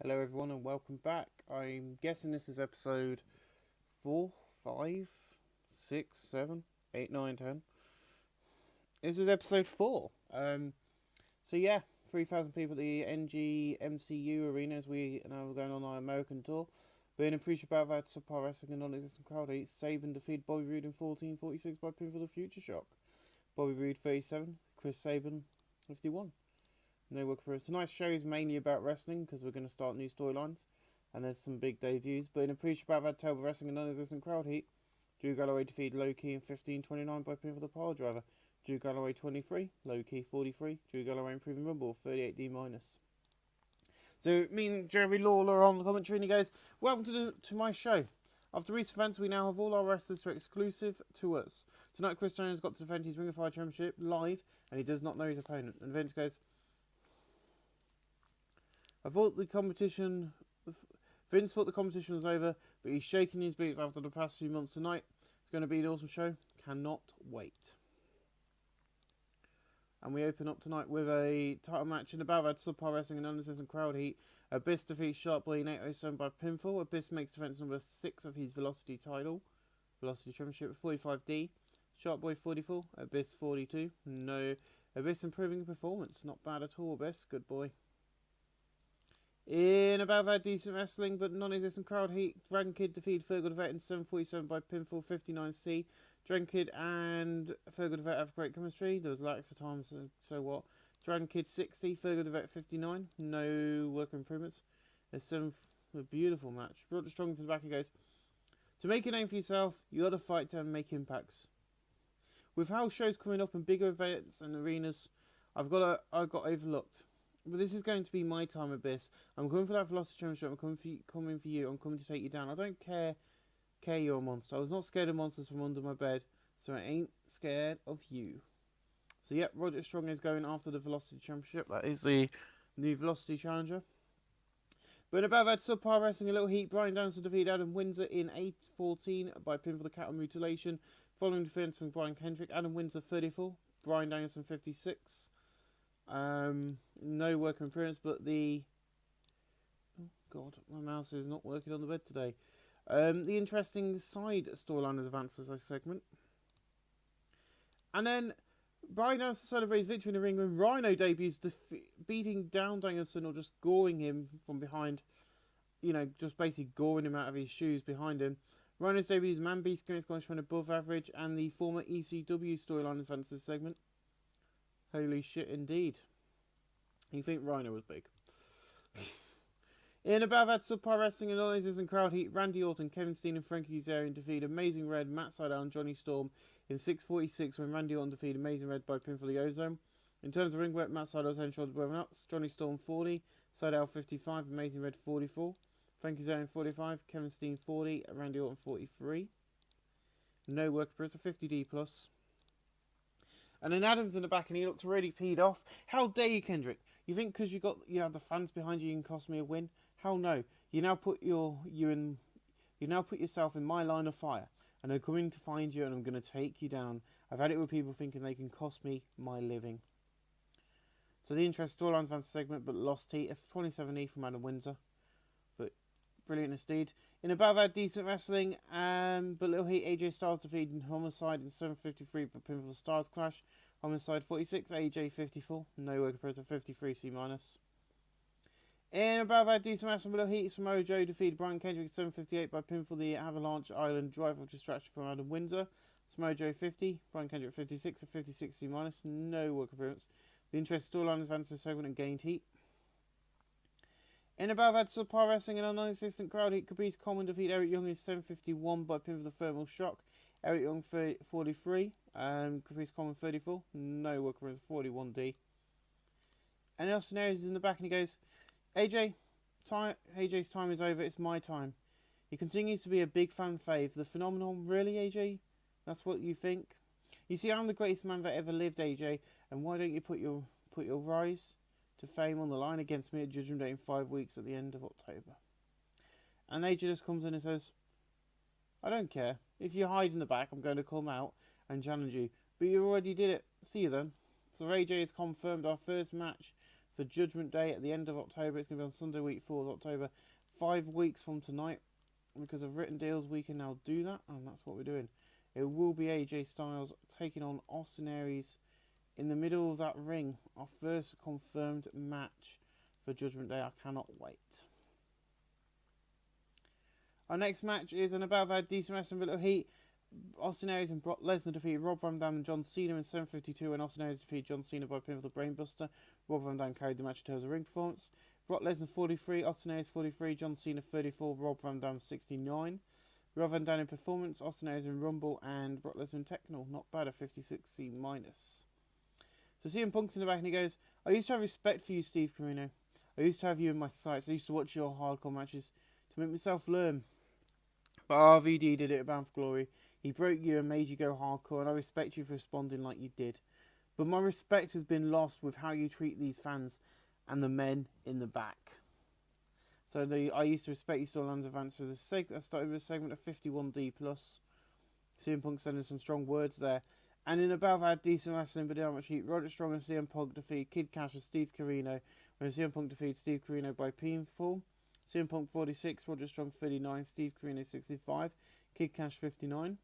Hello everyone and welcome back. I'm guessing this is episode 4, 5, 6, 7, 8, 9, 10. This is episode 4. So yeah, 3,000 people at the NG arena as we are now going on our American tour. Being appreciative about that subpar wrestling and non-existent crowd heat, Sabin defeated Bobby Roode in 14:46 by pin for the Future Shock. Bobby Roode 37, Chris Sabin 51. No work for us. Tonight's show is mainly about wrestling because we're going to start new storylines and there's some big debuts. But in appreciation about that terrible wrestling and non-existent crowd heat, Drew Galloway defeated Low Key in 15:29 by pin for the pile driver. Drew Galloway 23, Low Key 43. Drew Galloway improving Rumble 38D minus. So me and Jeremy Lawler on the commentary and he goes, "Welcome to my show. After recent events, we now have all our wrestlers exclusive to us. Tonight, Chris Jones got to defend his Ring of Fire Championship live, and he does not know his opponent." And Vince goes, Vince thought the competition was over, but he's shaking his boots after the past few months. Tonight, it's going to be an awesome show. Cannot wait. And we open up tonight with a title match in the battle at subpar wrestling and non-existent crowd heat. Abyss defeats Sharp Boy in 8:07 by pinfall. Abyss makes defense number 6 of his Velocity Championship at 45D. Sharp Boy 44, Abyss 42. No, Abyss improving performance. Not bad at all, Abyss. Good boy. In about that decent wrestling but non-existent crowd heat, Dragon Kid defeated Fergal the Vet in 7:47 by pinfall 59C. Dragon Kid and Fergal the Vet have great chemistry. There was lax of time, so what? Dragon Kid 60, Fergal the Vet 59. No work improvements. It's a beautiful match. Brought the strong to the back and goes, "To make a name for yourself, you got to fight to make impacts. With house shows coming up and bigger events and arenas, I got overlooked. But this is going to be my time, Abyss. I'm coming for that Velocity Championship. I'm coming for you. I'm coming to take you down. I don't care you're a monster. I was not scared of monsters from under my bed, so I ain't scared of you." So, yep, Roderick Strong is going after the Velocity Championship. That is the new Velocity Challenger. But above that, subpar wrestling a little heat. Brian Danielson defeated Adam Windsor in 8:14 by pin for the cattle mutilation. Following defense from Brian Kendrick, Adam Windsor 34, Brian Danielson 56. No work improvements, but the... Oh, God, my mouse is not working on the bed today. The interesting side storyline has advanced as a segment. And then Brian Danielson celebrates victory in the ring when Rhino debuts, beating down Danielson or just goring him from behind. You know, just basically goring him out of his shoes behind him. Rhino's debut is Man Beast against guys showing above average, and the former ECW storyline has advanced this segment. Holy shit, indeed. You think Rhino was big. In above that subpar wrestling and noises and crowd heat, Randy Orton, Kevin Steen and Frankie Kazarian defeated Amazing Red, Matt Sydal and Johnny Storm in 6:46 when Randy Orton defeated Amazing Red by pin for the Ozone. In terms of ring work, Matt Sydal's head and shoulders above nuts, Johnny Storm 40, Sydal 55, Amazing Red 44, Frankie Kazarian 45, Kevin Steen 40, Randy Orton 43. No work appearance, a 50D plus. And then Adam's in the back and he looks really peed off. How dare you, Kendrick? You think because you have the fans behind you, you can cost me a win? Hell no. You now put yourself in my line of fire, and I'm coming to find you and I'm going to take you down. I've had it with people thinking they can cost me my living. So the interest storylines advanced segment, but lost heat. F27E from Adam Windsor. But brilliant indeed. In above that, decent wrestling, but little heat. AJ Styles defeated Homicide in 7:53 but pin for the Stars Clash. Homicide 46, AJ 54. No work appearance of 53 C minus. In above that, decent wrestling, but little heat. Samoa Joe defeated Brian Kendrick 7:58 by pin for the Avalanche Island Drive of Distraction from Adam Windsor. Samoa Joe 50, Brian Kendrick 56, a 56 C minus. No work appearance. The interest storyline advanced to segment and gained heat. In above that, subpar wrestling and a non-existent crowd heat, Caprice Coleman defeat Eric Young in 7:51 by pin for the Thermal Shock. Eric Young 43, Caprice Coleman 34. No work appearance, 41D. And Austin Aries is in the back and he goes, AJ's time is over, it's my time. He continues to be a big fan fave. The phenomenon, really, AJ? That's what you think? You see, I'm the greatest man that ever lived, AJ, and why don't you put your rise to fame on the line against me at Judgment Day in 5 weeks at the end of October? And AJ just comes in and says, I don't care. If you hide in the back, I'm going to come out and challenge you. But you already did it. See you then. So AJ has confirmed our first match for Judgment Day at the end of October. It's going to be on Sunday, week 4 of October. 5 weeks from tonight. Because of written deals, we can now do that, and that's what we're doing. It will be AJ Styles taking on Austin Aries in the middle of that ring. Our first confirmed match for Judgment Day. I cannot wait. Our next match is an about that decent wrestling bit of heat. Austin Aries and Brock Lesnar defeated Rob Van Dam and John Cena in 7:52, and Austin Aries defeated John Cena by pinfall the Brainbuster. Rob Van Dam carried the match to a ring performance. Brock Lesnar 43, Austin Aries 43, John Cena 34, Rob Van Dam 69. Rob Van Dam in performance, Austin Aries in Rumble, and Brock Lesnar in Technical. Not bad, a 56C minus. So CM Punk's in the back and he goes, I used to have respect for you, Steve Corino. I used to have you in my sights. I used to watch your hardcore matches to make myself learn. But RVD did it at Bound for Glory. He broke you and made you go hardcore, and I respect you for responding like you did. But my respect has been lost with how you treat these fans and the men in the back. So I used to respect you, Storylines advance for this segment. I started with a segment of 51D+. CM Punk sending some strong words there. And in about that decent wrestling, but how much heat, Roderick Strong and CM Punk defeat Kid Cash and Steve Corino, when CM Punk defeated Steve Corino by pinfall. CM Punk 46, Roderick Strong 39, Steve Corino 65, Kid Cash 59.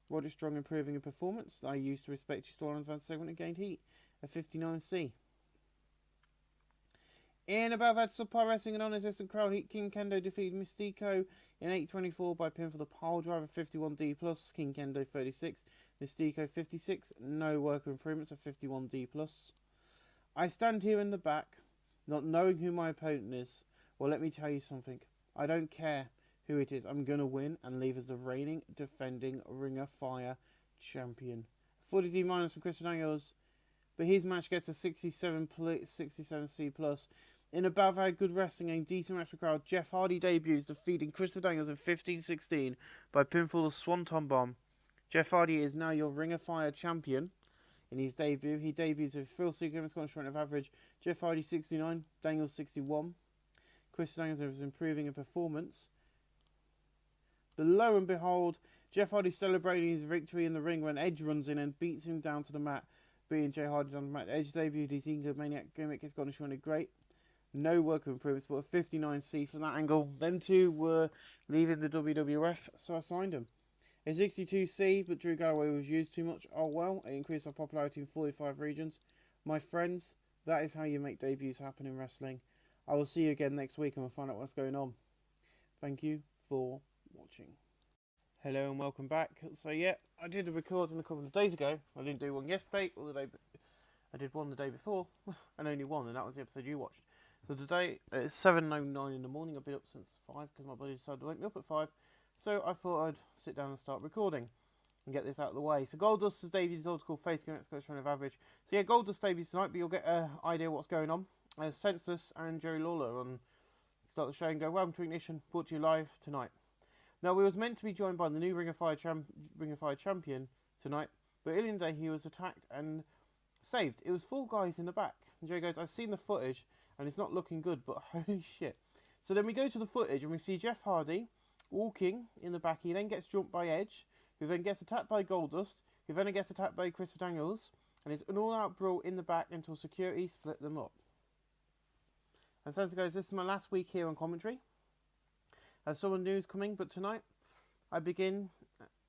Roderick Strong improving in performance. I used to respect your Storylines advance segment and gained heat, a 59C. In above that subpar wrestling and non-existent crowd heat, King Kendo defeated Mystico in 8:24 by pin for the pile driver 51D+, King Kendo 36, Mystico 56, no worker improvements of 51D+. I stand here in the back, not knowing who my opponent is. Well, let me tell you something. I don't care who it is. I'm going to win and leave as the reigning, defending Ring of Fire champion. 40D minus from Chris Daniels, but his match gets a 67C+. In above had good wrestling and decent match for crowd, Jeff Hardy debuts defeating Chris Daniels in 15-16 by pinfall of Swanton Bomb. Jeff Hardy is now your Ring of Fire champion. In his debut, he debuts with Phil Seagram, Scottish run of average. Jeff Hardy 69, Daniels 61. Chris Daniels is improving in performance. But lo and behold, Jeff Hardy celebrating his victory in the ring when Edge runs in and beats him down to the mat, beating Jay Hardy on the mat. Edge debuted his Ego Maniac gimmick. It's Scottish run great. No work improvements, but a 59C for that angle. Them two were leaving the WWF, so I signed them. A 62C, but Drew Galloway was used too much. Oh well, it increased our popularity in 45 regions. My friends, that is how you make debuts happen in wrestling. I will see you again next week and we'll find out what's going on. Thank you for watching. Hello and welcome back. So yeah, I did a recording a couple of days ago. I didn't do one yesterday or the day. I did one the day before, and only one, and that was the episode you watched. So today it's 7:09 in the morning. I've been up since 5 because my body decided to wake me up at 5. So I thought I'd sit down and start recording and get this out of the way. So Goldust has debuted his old school face game. Let's go of average. So yeah, Goldust debuts tonight, but you'll get an idea what's going on. Senseless and Jerry Lawler on start the show and go, welcome to Ignition, brought to you live tonight. Now we was meant to be joined by the new Ring of Fire champion tonight, but earlier in the day he was attacked and saved. It was 4 guys in the back. And Jerry goes, I've seen the footage and it's not looking good, but holy shit. So then we go to the footage and we see Jeff Hardy walking in the back. He then gets jumped by Edge, who then gets attacked by Goldust, who then gets attacked by Christopher Daniels, and it's an all-out brawl in the back until security split them up. And Sensei goes, this is my last week here on commentary. There's someone news coming, but tonight I begin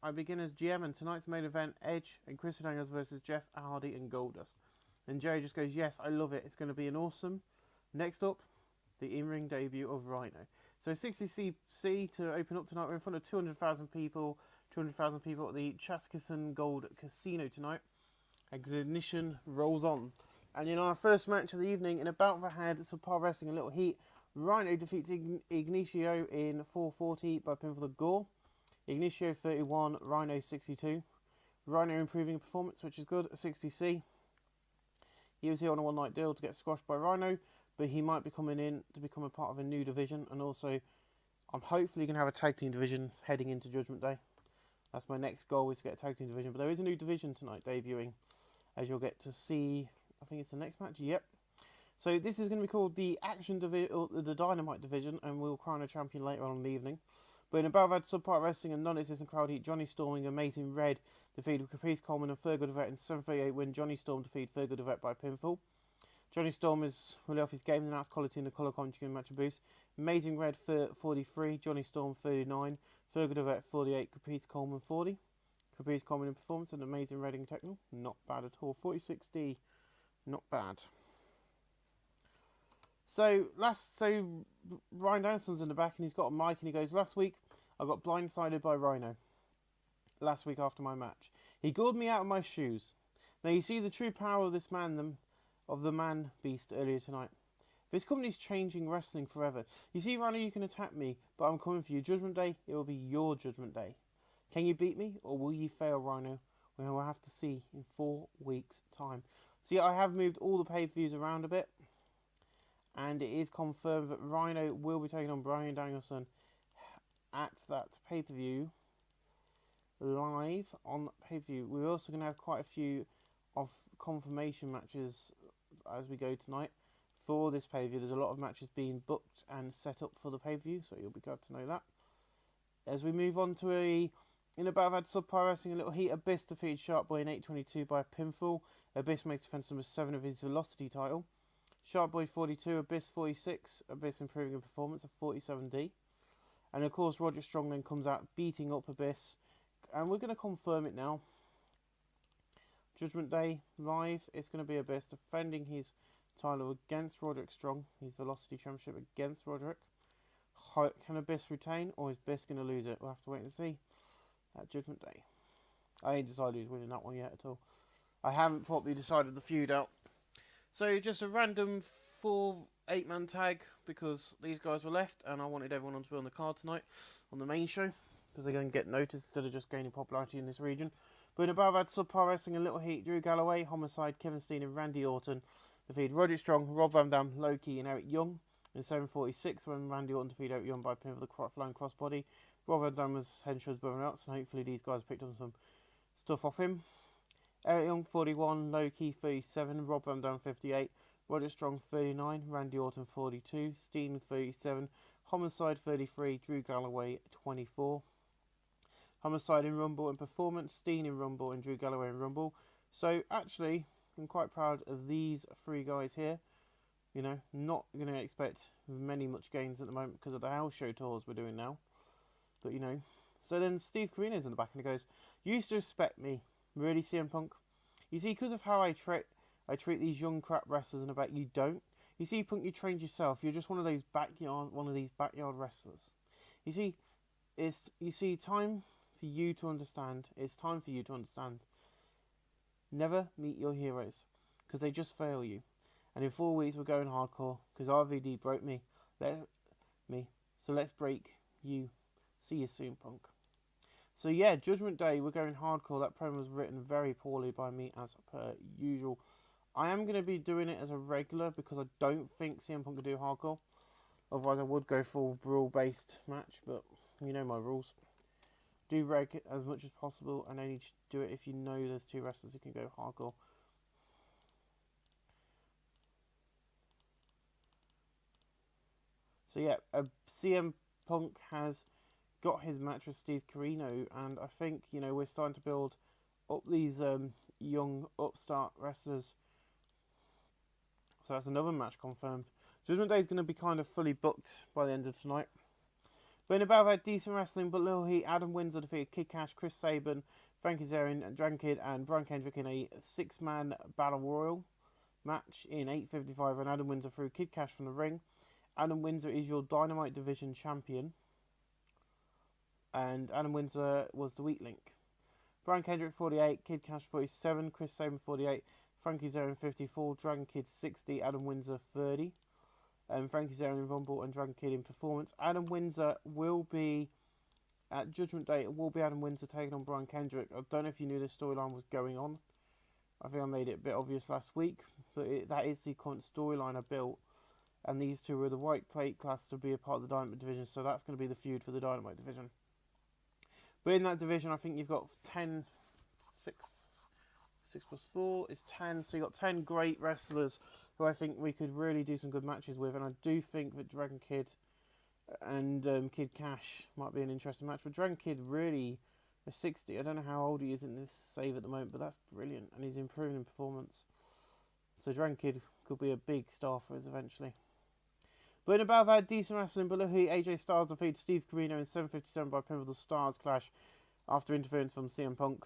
as GM, and tonight's main event, Edge and Christopher Daniels versus Jeff Hardy and Goldust. And Jerry just goes, yes, I love it. It's going to be an awesome. Next up, the in-ring debut of Rhino. So 60cc to open up tonight. We're in front of 200,000 people. 200,000 people at the Chaskison Gold Casino tonight. Ignition rolls on. And in our first match of the evening, in about the head, subpar wrestling a little heat, Rhino defeats Ignicio in 440 by pinfall the Gore. Ignicio 31, Rhino 62. Rhino improving performance, which is good, a 60C. He was here on a one-night deal to get squashed by Rhino, but he might be coming in to become a part of a new division, and also I'm hopefully going to have a tag team division heading into Judgment Day. That's my next goal, is to get a tag team division, but there is a new division tonight debuting, as you'll get to see. I think it's the next match, yep. So this is going to be called the Action Division, or the Dynamite Division, and we'll crown a champion later on in the evening. But in above had subpart wrestling and non-existent crowd heat, Johnny Storming, Amazing Red defeated Caprice Coleman and Fergal Devet in 7:38 win. Johnny Storm defeated Fergal Devet by pinfall. Johnny Storm is really off his game, and that's quality in the colour commentary match a boost. Amazing Red for 43, Johnny Storm 39, Fergal at 48, Caprice Coleman 40. Caprice Coleman in performance and Amazing Reading technical, not bad at all. 46D, not bad. So Ryan Danielson's in the back and he's got a mic and he goes, last week I got blindsided by Rhino. Last week after my match. He gored me out of my shoes. Now you see the true power of this man, of the man beast earlier tonight. This company's changing wrestling forever. You see, Rhino, you can attack me, but I'm coming for you. Judgment Day, it will be your Judgment Day. Can you beat me, or will you fail, Rhino? We will have to see in 4 weeks' time. See, I have moved all the pay-per-views around a bit, and it is confirmed that Rhino will be taking on Bryan Danielson at that pay-per-view, live on pay-per-view. We're also going to have quite a few of confirmation matches as we go tonight for this pay-per-view. There's a lot of matches being booked and set up for the pay-per-view, so you'll be glad to know that. As we move on to in a battle I've had Subpar Wrestling, a little heat. Abyss defeated Shark Boy in 8:22 by a pinfall. Abyss makes defense number 7 of his Velocity title. Shark Boy 42, Abyss 46. Abyss improving in performance of 47D. And of course, Roderick Strong then comes out beating up Abyss. And we're going to confirm it now. Judgment Day live. It's going to be Abyss defending his title against Roderick Strong. His Velocity Championship against Roderick. Can Abyss retain, or is Abyss going to lose it? We'll have to wait and see at Judgment Day. I ain't decided who's winning that one yet at all. I haven't properly decided the feud out. So just a random 8-man tag because these guys were left and I wanted everyone to be on the card tonight on the main show because they're going to get noticed instead of just gaining popularity in this region. But in above, I had Subpar Wrestling and Little Heat, Drew Galloway, Homicide, Kevin Steen and Randy Orton defeated Roderick Strong, Rob Van Dam, Loki and Eric Young in 7:46 when Randy Orton defeated Eric Young by pin for the flying crossbody. Rob Van Dam was head and shoulders above everyone else, and hopefully these guys picked up some stuff off him. Eric Young 41, Loki 37, Rob Van Dam 58, Roderick Strong 39, Randy Orton 42, Steen 37, Homicide 33, Drew Galloway 24. Homicide in Rumble and Performance, Steen in Rumble and Drew Galloway in Rumble. So actually, I'm quite proud of these 3 guys here. You know, not going to expect much gains at the moment because of the house show tours we're doing now. But, you know. So then Steve Corino's in the back and he goes, you used to respect me. Really, CM Punk? You see, because of how I treat these young crap wrestlers and I bet you don't. You see, Punk, you trained yourself. You're just one of these backyard wrestlers. You see, time for you to understand. It's time for you to understand. Never meet your heroes because they just fail you. And in 4 weeks we're going hardcore because RVD broke me. So let's break you. See you soon, Punk. So yeah, Judgment Day, we're going hardcore. That promo was written very poorly by me as per usual. I am going to be doing it as a regular because I don't think CM Punk can do hardcore. Otherwise I would go full brawl based match, but you know my rules. Do reg as much as possible and only do it if you know there's 2 wrestlers who can go hardcore. So yeah, CM Punk has got his match with Steve Corino, and I think, you know, we're starting to build up these young upstart wrestlers. So that's another match confirmed. Judgment Day is going to be kind of fully booked by the end of tonight. But in about had decent wrestling, but Little Heat, Adam Windsor defeated Kid Cash, Chris Sabin, Frankie Zarin, Dragon Kid and Brian Kendrick in a 6-man Battle Royal match in 8:55, and Adam Windsor threw Kid Cash from the ring. Adam Windsor is your Dynamite Division champion. And Adam Windsor was the weak link. Brian Kendrick 48, Kid Cash 47, Chris Sabin 48, Frankie Zarin 54, Dragon Kid 60, Adam Windsor 30. Frankie Zarin in Rumble and Dragon Kid in Performance. Adam Windsor will be at Judgment Day. It will be Adam Windsor taking on Brian Kendrick. I don't know if you knew this storyline was going on. I think I made it a bit obvious last week, but that is the current storyline I built. And these two were the white plate class to be a part of the Dynamite Division, so that's going to be the feud for the Dynamite Division. But in that division, I think you've got 6 plus 4 is 10, so you've got 10 great wrestlers who I think we could really do some good matches with, and I do think that Dragon Kid and Kid Cash might be an interesting match, but Dragon Kid really is 60. I don't know how old he is in this save at the moment, but that's brilliant, and he's improving in performance. So Dragon Kid could be a big star for us eventually. But in a battle, I've had decent wrestling, but look who AJ Styles defeated Steve Corino in 7:57 by pinfall. The Stars clash after interference from CM Punk.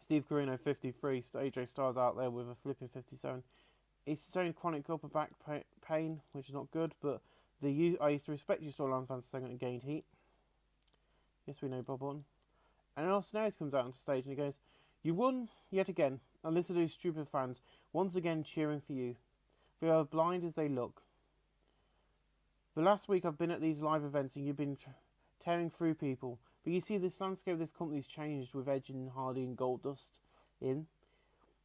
Steve Corino 53, so AJ Styles out there with a flipping 57. He's sustained chronic upper back pain, which is not good, but I used to respect you storyline fans segment and gained heat. Yes, we know Bob Orton. And then Austin Aries comes out on stage and he goes, "You won yet again, and listen to these stupid fans once again cheering for you. They are blind as they look. The last week I've been at these live events and you've been tearing through people. But you see, this landscape of this company's changed with Edge and Hardy and Goldust in.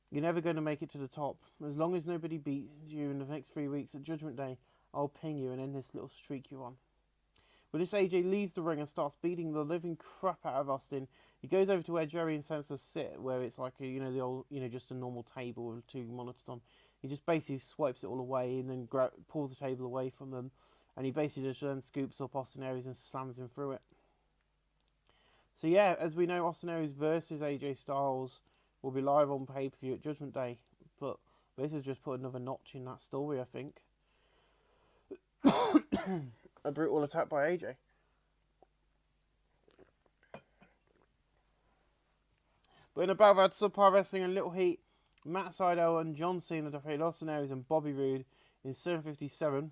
You're never going to make it to the top. As long as nobody beats you in the next 3 weeks at Judgment Day, I'll ping you and end this little streak you're on." But this AJ leaves the ring and starts beating the living crap out of Austin. He goes over to where Jerry and Sansa sit, where it's like the old, just a normal table with 2 monitors on. He just basically swipes it all away and then pulls the table away from them. And he basically just then scoops up Austin Aries and slams him through it. So yeah, as we know, Austin Aries versus AJ Styles will be live on pay-per-view at Judgment Day. But this has just put another notch in that story, I think. A brutal attack by AJ. But in a battle at Subpar Wrestling and Little Heat, Matt Sydal and John Cena defeated Austin Aries and Bobby Roode in 7:57.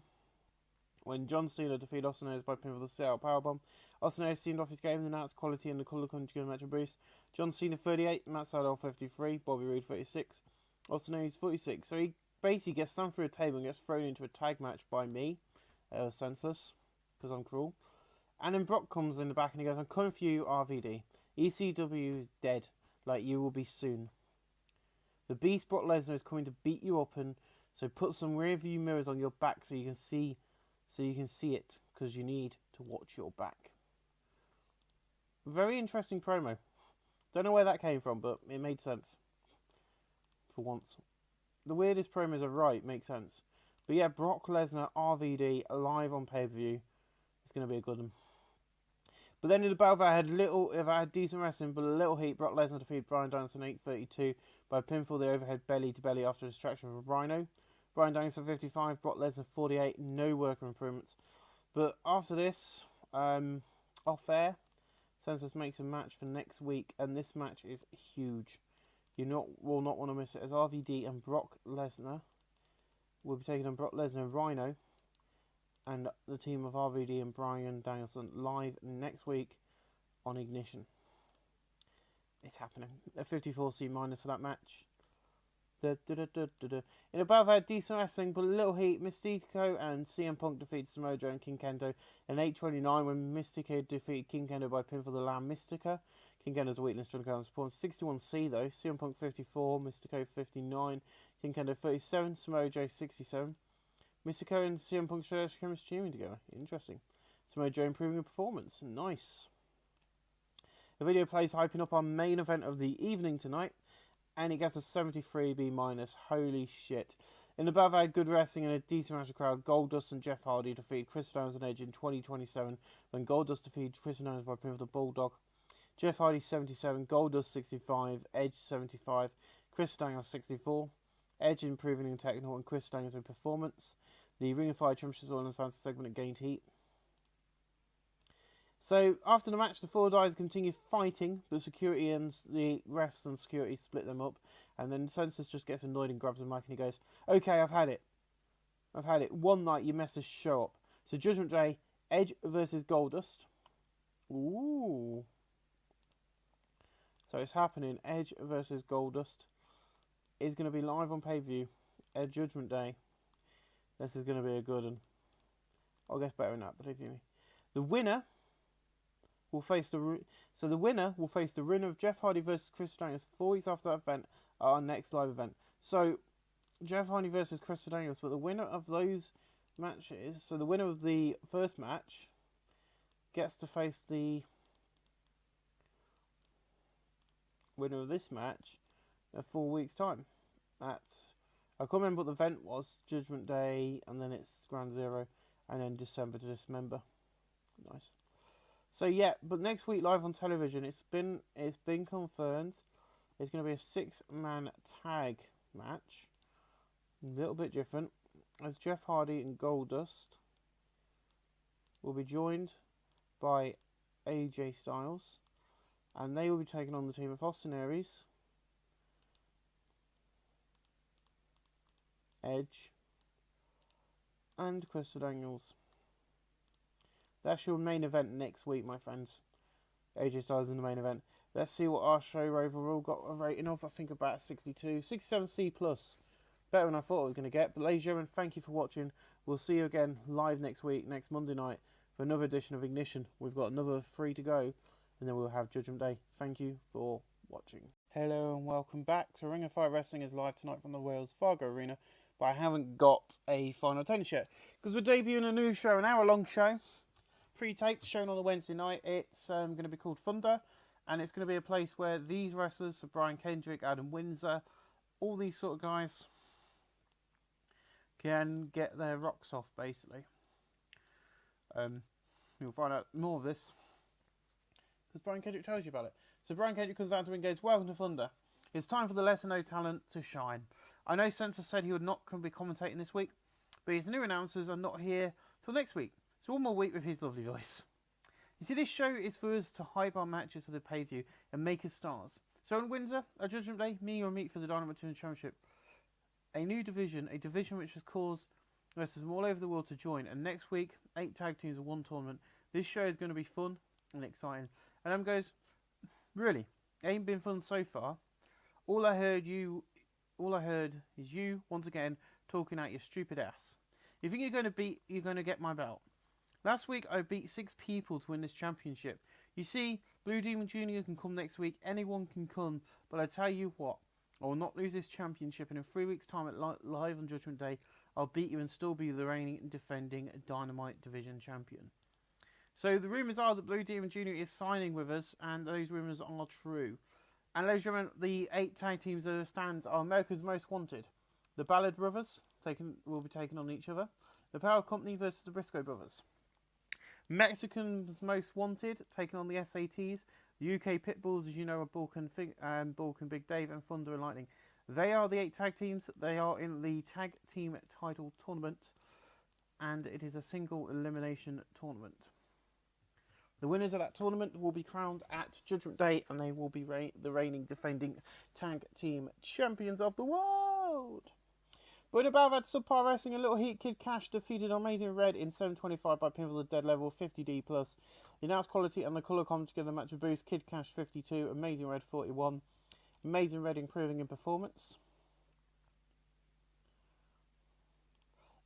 When John Cena defeated Austin Aries by pinfall the Seattle Powerbomb. Austin Aries seemed off his game and announced quality in the colour conjugate match of Bruce. John Cena 38, Matt Sydal 53, Bobby Roode 36, Austin Aries 46. So he basically gets slammed through a table and gets thrown into a tag match by me, senseless, because I'm cruel. And then Brock comes in the back and he goes, "I'm coming for you, RVD. ECW is dead, like you will be soon. The Beast Brock Lesnar is coming to beat you up, and so put some rear view mirrors on your back so you can see it, because you need to watch your back." Very interesting promo. Don't know where that came from, but it made sense. For once. The weirdest promos are right, makes sense. But yeah, Brock Lesnar, RVD, live on pay-per-view. It's going to be a good one. But then in the battle, I had decent wrestling, but a little heat. Brock Lesnar defeated Bryan Danielson 8:32 by pinfall the overhead belly to belly after a distraction from Rhino. Bryan Danielson 55, Brock Lesnar 48, no worker improvements. But after this, off air, Census makes a match for next week, and this match is huge. You will not want to miss it, as RVD and Brock Lesnar will be taking on Brock Lesnar and Rhino, and the team of RVD and Bryan Danielson live next week on Ignition. It's happening. A 54C minus for that match. In a battle, I had decent wrestling, but a little heat. Mystico and CM Punk defeated Samoa Joe and King Kendo in 8:29 when Mystico defeated King Kendo by pinfall the Lamb Mystica. King Kendo's a weakness, John Carlin's pawn. 61C though. CM Punk 54, Mystico 59, King Kendo 37, Samoa Joe 67. Mystico and CM Punk showed chemistry together. Interesting. Samoa Joe improving her performance. Nice. The video plays hyping up our main event of the evening tonight, and it gets a 73B minus. Holy shit. In the battle, I had good wrestling and a decent match of crowd. Goldust and Jeff Hardy defeated Chris Downs and Edge in 2027 when Goldust defeated Chris Downs by pinfall the Bulldog. Jeff Hardy 77, Goldust 65, Edge 75, Chris Daniels 64. Edge improving in technical and Chris Daniels in performance. The Ring of Fire Championship Audience Fantasy segment gained heat. So after the match, the Four Guys continue fighting, but security and the refs and security split them up, and then Census just gets annoyed and grabs the mic and he goes, "Okay, I've had it. One night you messed this show up. So Judgment Day, Edge versus Goldust." Ooh. So it's happening. Edge versus Goldust is going to be live on pay-per-view at Judgment Day. This is going to be a good one. I'll guess better than that, believe you me. The winner will face the winner of Jeff Hardy versus Chris Daniels 4 weeks after that event at our next live event. So Jeff Hardy versus Chris Daniels, but the winner of those matches, so the winner of the first match gets to face the winner of this match in 4 weeks' time. I can't remember what the event was. Judgment Day, and then it's Ground Zero, and then December to Dismember. Nice. So yeah, but next week live on television, it's been confirmed. It's going to be a 6-man tag match. A little bit different, as Jeff Hardy and Goldust will be joined by AJ Styles, and they will be taking on the team of Austin Aries, Edge, and Crystal Daniels. That's your main event next week, my friends. AJ Styles in the main event. Let's see what our show overall got a rating of. I think about 62, 67C+. Better than I thought I was going to get. But ladies and gentlemen, thank you for watching. We'll see you again live next week, next Monday night, for another edition of Ignition. We've got another 3 to go, and then we'll have Judgment Day. Thank you for watching. Hello and welcome back. So Ring of Fire Wrestling is live tonight from the Wales Fargo Arena, but I haven't got a final attendance yet, because we're debuting a new show, an hour-long show. Pre-taped, shown on a Wednesday night. It's going to be called Thunder, and it's going to be a place where these wrestlers, so Brian Kendrick, Adam Windsor, all these sort of guys can get their rocks off, basically. You'll find out more of this because Brian Kendrick tells you about it. So Brian Kendrick comes down to ring and goes, "Welcome to Thunder. It's time for the lesser-known talent to shine. I know Sensor said he would not be commentating this week, but his new announcers are not here till next week. So one more week with his lovely voice. You see, this show is for us to hype our matches for the pay-per-view and make us stars. So in Windsor, at Judgment Day, me or meet for the Dynamite 2 Championship. A new division, a division which has caused wrestlers from all over the world to join. And next week, 8 tag teams and 1 tournament. This show is going to be fun and exciting." And Adam goes, "Really? It ain't been fun so far. All I heard is you, once again, talking out your stupid ass. You think you're going to get my belt? Last week, I beat 6 people to win this championship. You see, Blue Demon Jr. can come next week. Anyone can come. But I tell you what, I will not lose this championship. And in 3 weeks' time at Live on Judgment Day, I'll beat you and still be the reigning and defending Dynamite Division champion." So the rumours are that Blue Demon Jr. is signing with us, and those rumours are true. And ladies and gentlemen, the 8 tag teams that stands are America's Most Wanted. The Ballard Brothers will be taking on each other. The Power Company versus the Briscoe Brothers. Mexican's Most Wanted, taking on the SATs. The UK Pitbulls, as you know, are Bulk and Big Dave, and Thunder and Lightning. They are the 8 tag teams. They are in the tag team title tournament, and it is a single elimination tournament. The winners of that tournament will be crowned at Judgment Day, and they will be the reigning defending tag team champions of the world. But in above, had Subpar Wrestling, a Little Heat, Kid Cash defeated Amazing Red in 7:25 by pinfall at dead level, 50D+. The announced quality and the colour come together match of boost. Kid Cash 52, Amazing Red 41. Amazing Red improving in performance.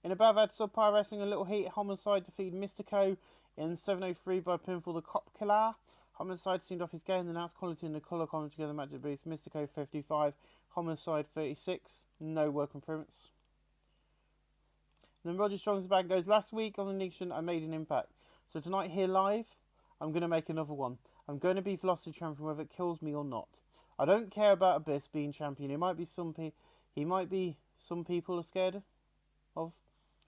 In above, had Subpar Wrestling, a Little Heat, Homicide defeated Mystico in 7:03 by pinfall the Cop Killer. Homicide seemed off his game. The announced quality and the colour coming together match of boost. Mystico 55, Homicide 36. No work improvements. And then Roger Strong's bag goes, "Last week on the Nation, I made an impact. So tonight here live, I'm going to make another one. I'm going to be Velocity Champion whether it kills me or not. I don't care about Abyss being champion. He might be some people are scared of.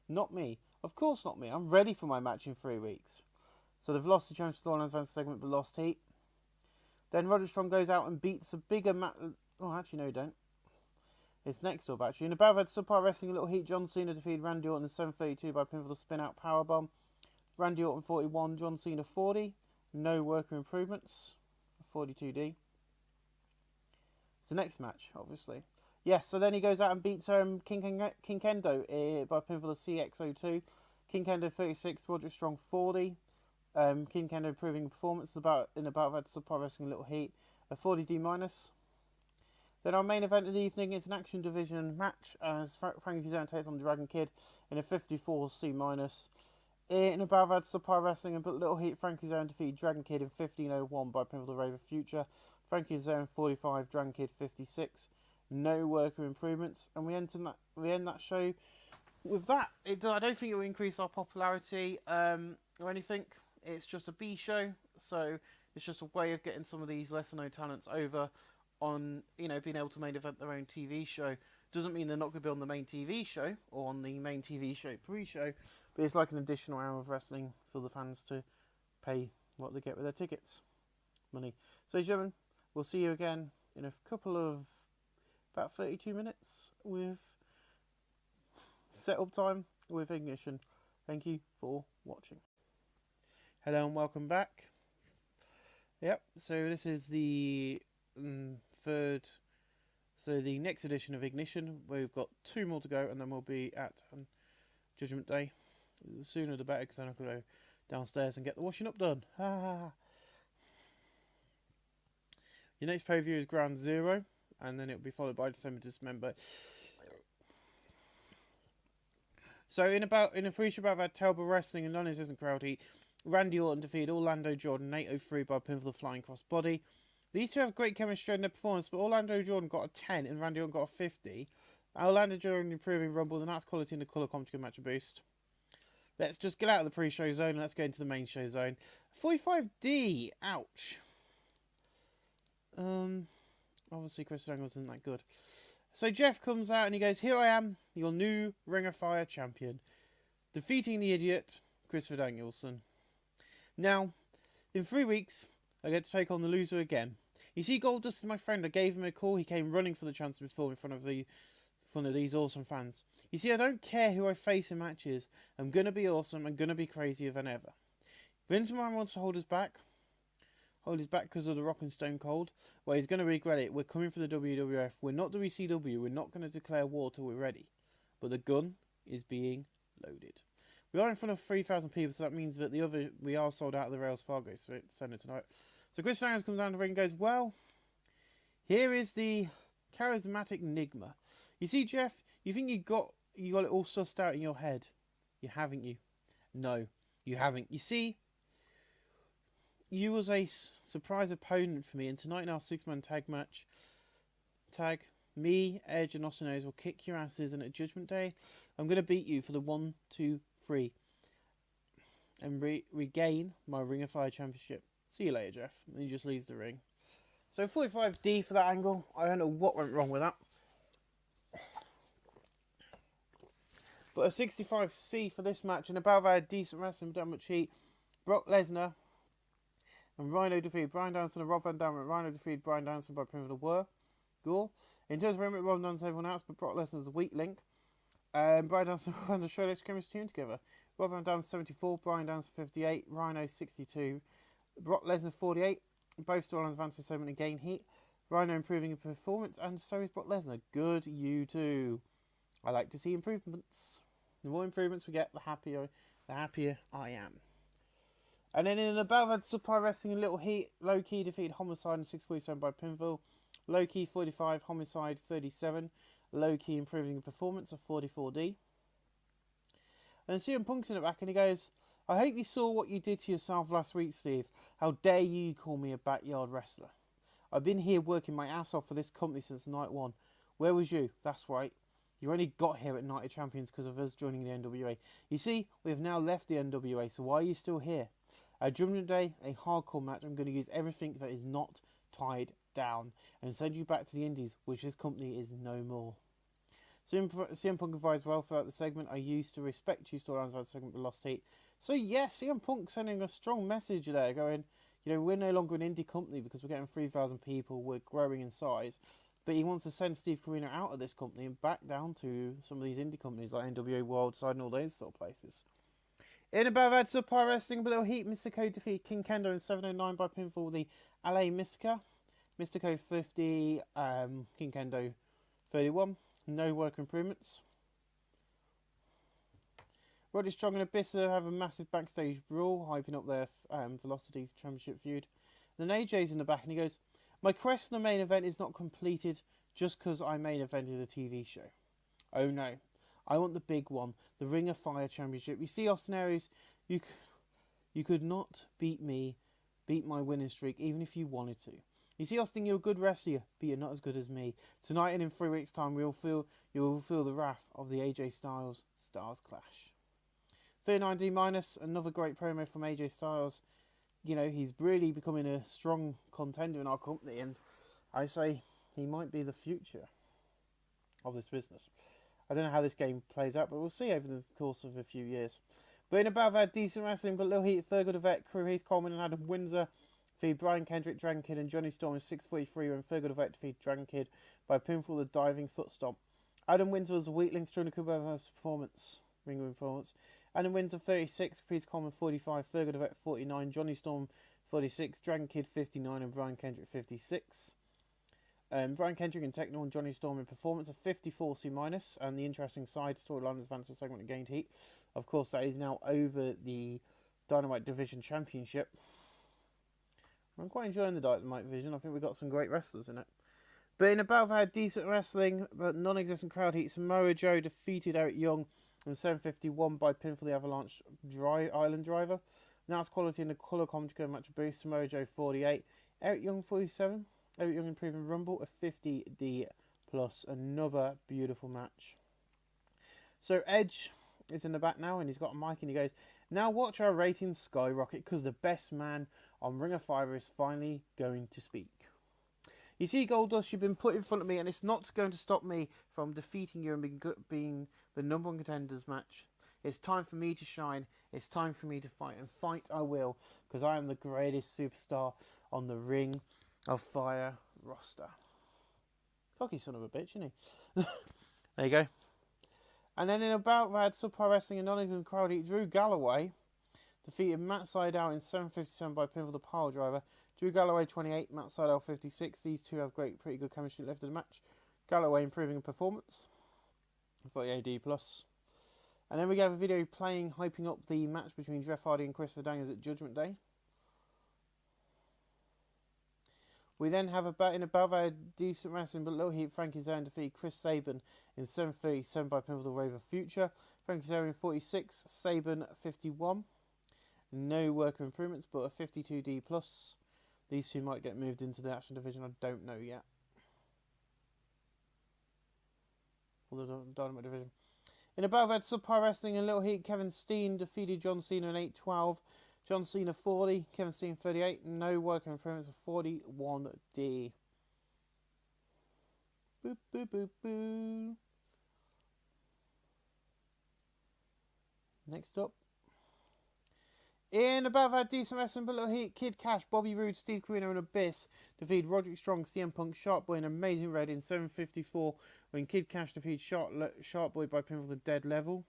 Not me. Of course not me. I'm ready for my match in 3 weeks." So the Velocity Championship storyline advance segment, but lost heat. Then Roger Strong goes out and beats a bigger Oh, actually, no, you don't. It's next up, actually. In above, had Subpar Wrestling, a Little Heat. John Cena defeated Randy Orton in 7:32 by pinfall the spin-out powerbomb. Randy Orton 41, John Cena 40. No worker improvements. 42D. It's the next match, obviously. Yes, so then he goes out and beats King Kendo by pinfall the CX02. King Kendo 36, Roderick Strong 40. King Kendo improving performance in about had Subpar Wrestling, Little Heat. A 40D minus. Then our main event of the evening is an action division match as Frankie Kazarian takes on Dragon Kid in a 54C minus. In above had Subpar Wrestling and Little Heat, Frankie Kazarian defeated Dragon Kid in 15:01 by pinfall the Rave of Future. Frankie Kazarian 45, Dragon Kid 56. No worker improvements, and we end that show with that. I don't think it will increase our popularity or anything. It's just a B show, so it's just a way of getting some of these lesser known talents over on, being able to main event their own TV show. Doesn't mean they're not going to be on the main TV show or on the main TV show pre-show, but it's like an additional hour of wrestling for the fans to pay what they get with their tickets money. So, gentlemen, we'll see you again in a couple of about 32 minutes with setup time with Ignition. Thank you for watching. Hello and welcome back. Yep, so this is the third, so the next edition of Ignition. We've got 2 more to go and then we'll be at Judgment Day. The sooner the better, because then I can go downstairs and get the washing up done. Your next pay-per-view is Ground Zero, and then it'll be followed by December Dismember. So in a pre-show about Telber Wrestling and non-existent crowd heat, Randy Orton defeated Orlando Jordan 803 by pinfall the flying crossbody. These two have great chemistry in their performance, but Orlando Jordan got a 10 and Randy Orton got a 50. Orlando Jordan improving Rumble, the Nats quality and the colour commentary match a boost. Let's just get out of the pre-show zone and let's go into the main show zone. 45D, ouch. Obviously Chris Angle wasn't that good. So Jeff comes out and he goes, "Here I am, your new Ring of Fire champion, defeating the idiot, Christopher Danielson. Now, in 3 weeks, I get to take on the loser again. You see, Goldust is my friend. I gave him a call. He came running for the chance to perform in front of these awesome fans. You see, I don't care who I face in matches. I'm going to be awesome. I'm going to be crazier than ever. Vince McMahon wants to hold us back. Hold his back because of The Rock and Stone Cold. Well, he's going to regret it. We're coming for the WWF. We're not WCW. We're not going to declare war till we're ready. But the gun is being loaded. We are in front of 3,000 people, so that means that we are sold out of the Rails Fargo Center tonight. So Chris Daniels comes down the ring and goes, "Well, here is the charismatic Enigma. You see, Jeff, you think you got it all sussed out in your head. You haven't, you? No, you haven't. You see, you was a surprise opponent for me, and tonight in our 6-man tag match, me, Edge, and Austin Aries will kick your asses, and at Judgment Day, I'm going to beat you for the 1, 2, 3, and regain my Ring of Fire Championship. See you later, Jeff." And he just leaves the ring. So 45D for that angle. I don't know what went wrong with that. But a 65C for this match, and above I had decent wrestling, done much heat. Brock Lesnar and Rhino defeated Bryan Danielson and Rob Van Dam. Rhino defeated Bryan Danielson by pinfall Gore. In terms of Roman Rob Danielson, everyone else, but Brock Lesnar was the weak link. Bryan Danielson and the Showdown chemistry team together. Rob Van Dam 74, Bryan Danielson 58, Rhino 62, Brock Lesnar 48. Both storylines advanced to segment and gain heat. Rhino improving in performance, and so is Brock Lesnar. Good, you too. I like to see improvements. The more improvements we get, the happier I am. And then in the battle of Super Wrestling and Little Heat, Low Key defeated Homicide in 647 by pinfall. Low Key 45, Homicide 37. Low Key improving in performance of 44D. And CM Punk's in the back and he goes, "I hope you saw what you did to yourself last week, Steve. How dare you call me a backyard wrestler? I've been here working my ass off for this company since night 1. Where was you? That's right. You only got here at Night of Champions because of us joining the NWA. You see, we have now left the NWA, so why are you still here? At Judgment Day, a hardcore match, I'm going to use everything that is not tied down and send you back to the Indies, which this company is no more." CM Punk advised well throughout the segment. "I used to respect you storylines about the segment but lost heat." So yes, CM Punk sending a strong message there, going, we're no longer an indie company because we're getting 3,000 people, we're growing in size. But he wants to send Steve Corino out of this company and back down to some of these indie companies like NWA Worldside and all those sort of places. In above had Super Wrestling, but Little Heat, Mystico defeated King Kendo in 709 by pinfall the LA Mystica. Mystico 50, King Kendo 31. No work improvements. Roddy Strong and Abyssa have a massive backstage brawl, hyping up their Velocity Championship feud. Then AJ's in the back and he goes, "My quest for the main event is not completed just because I main evented a TV show. Oh no, I want the big one, the Ring of Fire Championship. You see, Austin Aries, you could not beat my winning streak, even if you wanted to. You see, Austin, you're a good wrestler, but you're not as good as me. Tonight and in 3 weeks' time, you will feel the wrath of the AJ Styles Stars Clash." 39D minus, another great promo from AJ Styles. He's really becoming a strong contender in our company, and I say he might be the future of this business. I don't know how this game plays out, but we'll see over the course of a few years. But in above, had decent wrestling, but Lil Heat, Fergal the Vet, Crew Heath Coleman and Adam Windsor defeated Brian Kendrick, Dragon Kid and Johnny Storm in 6:43 when Fergal the Vet defeated Dragon Kid by pinfall the diving foot stomp. Adam Windsor was Weakling's during the Kubernetes performance. Ring performance. Adam Windsor 36, Peter Coleman 45, Fergal Devet 49, Johnny Storm 46, Dragon Kid 59, and Brian Kendrick 56. Brian Kendrick in Techno and Johnny Storm in performance of 54 C-, and the interesting side storyline advanced segment gained heat. Of course, that is now over the Dynamite Division Championship. I'm quite enjoying the Dynamite Division. I think we've got some great wrestlers in it. But in a battle that had decent wrestling, but non-existent crowd heat, Samoa Joe defeated Eric Young in 7:51 by pin for the Avalanche Island Driver. Now it's quality in the colour commentary match boost. Samoa Joe 48, Eric Young 47. Eric Young improving Rumble, a 50D+. Another beautiful match. So Edge is in the back now, and he's got a mic, and he goes, "Now watch our ratings skyrocket, because the best man on Ring of Fire is finally going to speak. You see, Goldust, you've been put in front of me, and it's not going to stop me from defeating you and being the number one contenders match. It's time for me to shine. It's time for me to fight, and fight I will, because I am the greatest superstar on the Ring of Fire roster." Fuck, son of a bitch, isn't he? There you go. And then in a bout that had subpar wrestling and non-existent crowd heat, Drew Galloway defeated Matt Sydal in 7:57 by pinfall the pile driver. Drew Galloway 28, Matt Sydal 56. These two have pretty good chemistry left in the match. Galloway improving in performance, 48D+. And then we have a video playing, hyping up the match between Jeff Hardy and Christopher Daniels at Judgment Day. We then have in a battle decent wrestling but low heat, Frankie Zane defeated Chris Sabin in 7:37 by pinfall the Wave of Future. Frankie Zane 46, Sabin 51. No worker improvements, but a 52D+. These two might get moved into the Action Division, I don't know yet. For the Dynamite Division. In a battle that had subpar wrestling and little heat, Kevin Steen defeated John Cena in 8:12. John Cena 40, Kevin Steen 38. No worker improvements of 41D. Boop, boop, boop, boop. Next up. In about that decent wrestling but little heat, Kid Cash, Bobby Roode, Steve Corino and Abyss defeated Roderick Strong, CM Punk, Shark Boy and Amazing Red in 7:54 when Kid Cash defeated Shark Boy by pinfall the Dead Level.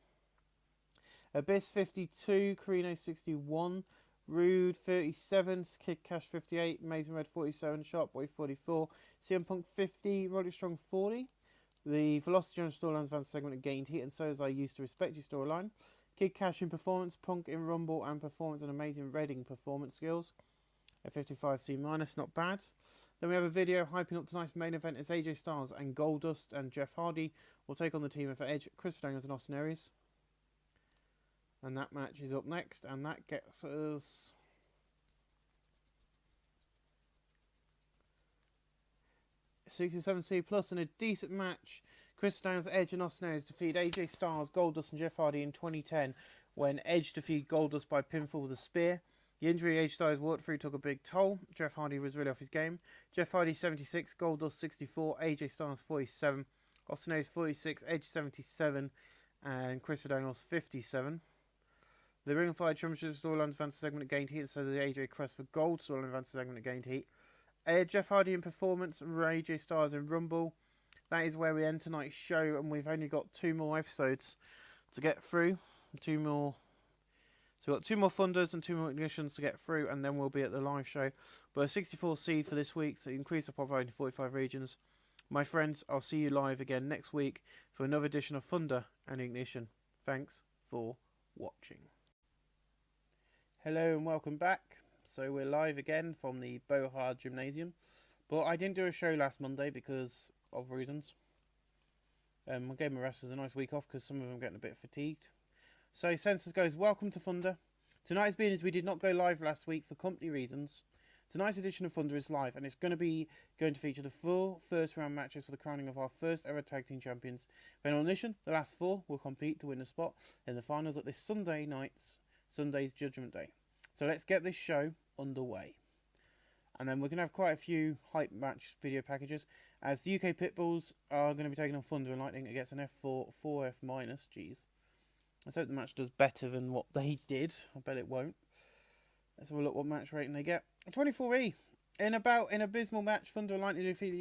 Abyss 52, Corino 61, Rude 37, Kid Cash 58, Amazing Red 47, Shark Boy 44, CM Punk 50, Roderick Strong 40. The Velocity Jones storylines advanced segment gained heat, and so as I used to respect your storyline. Kid Cash in performance, Punk in Rumble and performance, and Amazing Redding performance skills. A 55C-, not bad. Then we have a video hyping up tonight's main event as AJ Styles and Goldust and Jeff Hardy will take on the team for Edge, Chris Daniels and Austin Aries. And that match is up next, and that gets us 67C+ and a decent match. Chris Daniels, Edge and Austin Aries defeat AJ Styles, Goldust and Jeff Hardy in 2010 when Edge defeated Goldust by pinfall with a spear. The injury AJ Styles worked through took a big toll. Jeff Hardy was really off his game. Jeff Hardy 76, Goldust 64, AJ Styles 47, Austin Aries 46, Edge 77, and Chris Daniels 57. The Ring of Fire Championship storyline advanced segment gained heat, so the AJ Quest for Gold storyline advanced segment gained heat. Jeff Hardy in performance, AJ Styles in Rumble. That is where we end tonight's show, and we've only got 2 more episodes to get through. 2 more. So we've got 2 more Thunders and 2 more Ignitions to get through, and then we'll be at the live show. But a 64 seed for this week, so increase the popularity to 45 regions. My friends, I'll see you live again next week for another edition of Thunder and Ignition. Thanks for watching. Hello and welcome back. So we're live again from the Bohard Gymnasium. But I didn't do a show last Monday because of reasons. I gave my wrestlers a nice week off because some of them are getting a bit fatigued. So Census goes, welcome to Thunder. Tonight's being as we did not go live last week for company reasons. Tonight's edition of Thunder is live, and it's going to feature the 4 first round matches for the crowning of our first ever tag team champions. Then on addition, the last 4 will compete to win a spot in the finals at this Sunday's Judgment Day. So let's get this show underway. And then we're going to have quite a few hype match video packages, as the UK Pitbulls are going to be taking on Thunder and Lightning against an F4, 4F-. Jeez. Let's hope the match does better than what they did. I bet it won't. Let's have a look what match rating they get. 24E. In an abysmal match, Thunder and Lightning defeated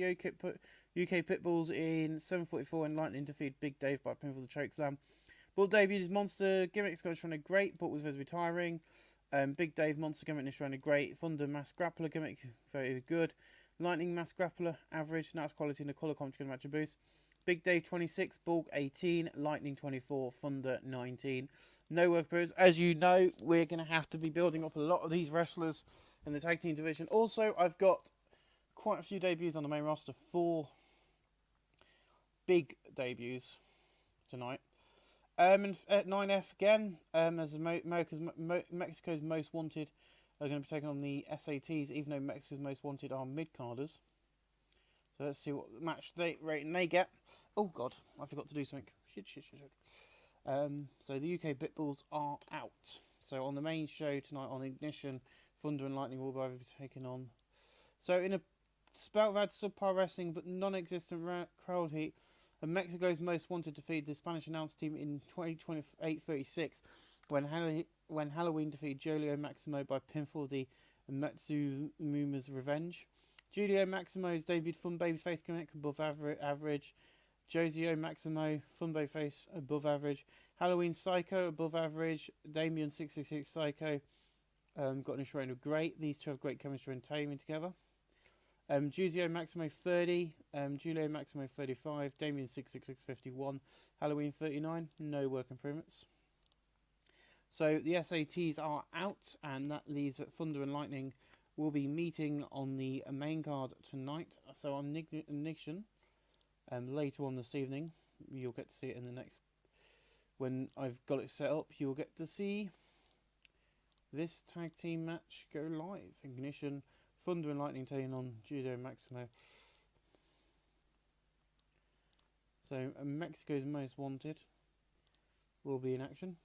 UK Pitbulls in 7:44 and Lightning defeated Big Dave by pinfall the chokeslam. Bull debuted his monster gimmick, Scottish runner great, but was visibly tiring. Big Dave monster gimmick, this runner great. Thunder mass grappler gimmick, very good. Lightning mass grappler average, nice quality in the colour commentary match a boost. Big Dave 26, Bulk 18, Lightning 24, Thunder 19. No work appearance. As you know, we're going to have to be building up a lot of these wrestlers in the tag team division. Also, I've got quite a few debuts on the main roster. 4 big debuts tonight. And at 9F again, as Mexico's Most Wanted are going to be taking on the SATs, even though Mexico's Most Wanted are mid-carders. So let's see what match rating they get. Oh god, I forgot to do something. Shit. So the UK Pitbulls are out. So on the main show tonight on Ignition, Thunder and Lightning will both be taking on. So in a spell of had subpar wrestling but non-existent crowd heat, and Mexico's Most Wanted defeated the Spanish announced team in 2028-36 when Halloween defeated Julio Maximo by pinfall the Matsuma's Revenge. Julio Maximo's debuted fun babyface gimmick above average. Josio Maximo fun babyface above average. Halloween Psycho above average. Damien 666 Psycho got an issue of great. These two have great chemistry and timing together. Josio Maximo 30, Julio Maximo 35, Damien 666 51, Halloween 39. No work improvements. So the SATs are out, and that leaves that Thunder and Lightning will be meeting on the main card tonight. So on Ignition, later on this evening, you'll get to see it in the next. When I've got it set up, you'll get to see this tag team match go live. Ignition, Thunder and Lightning taking on Judo Maximo. So Mexico's Most Wanted will be in action.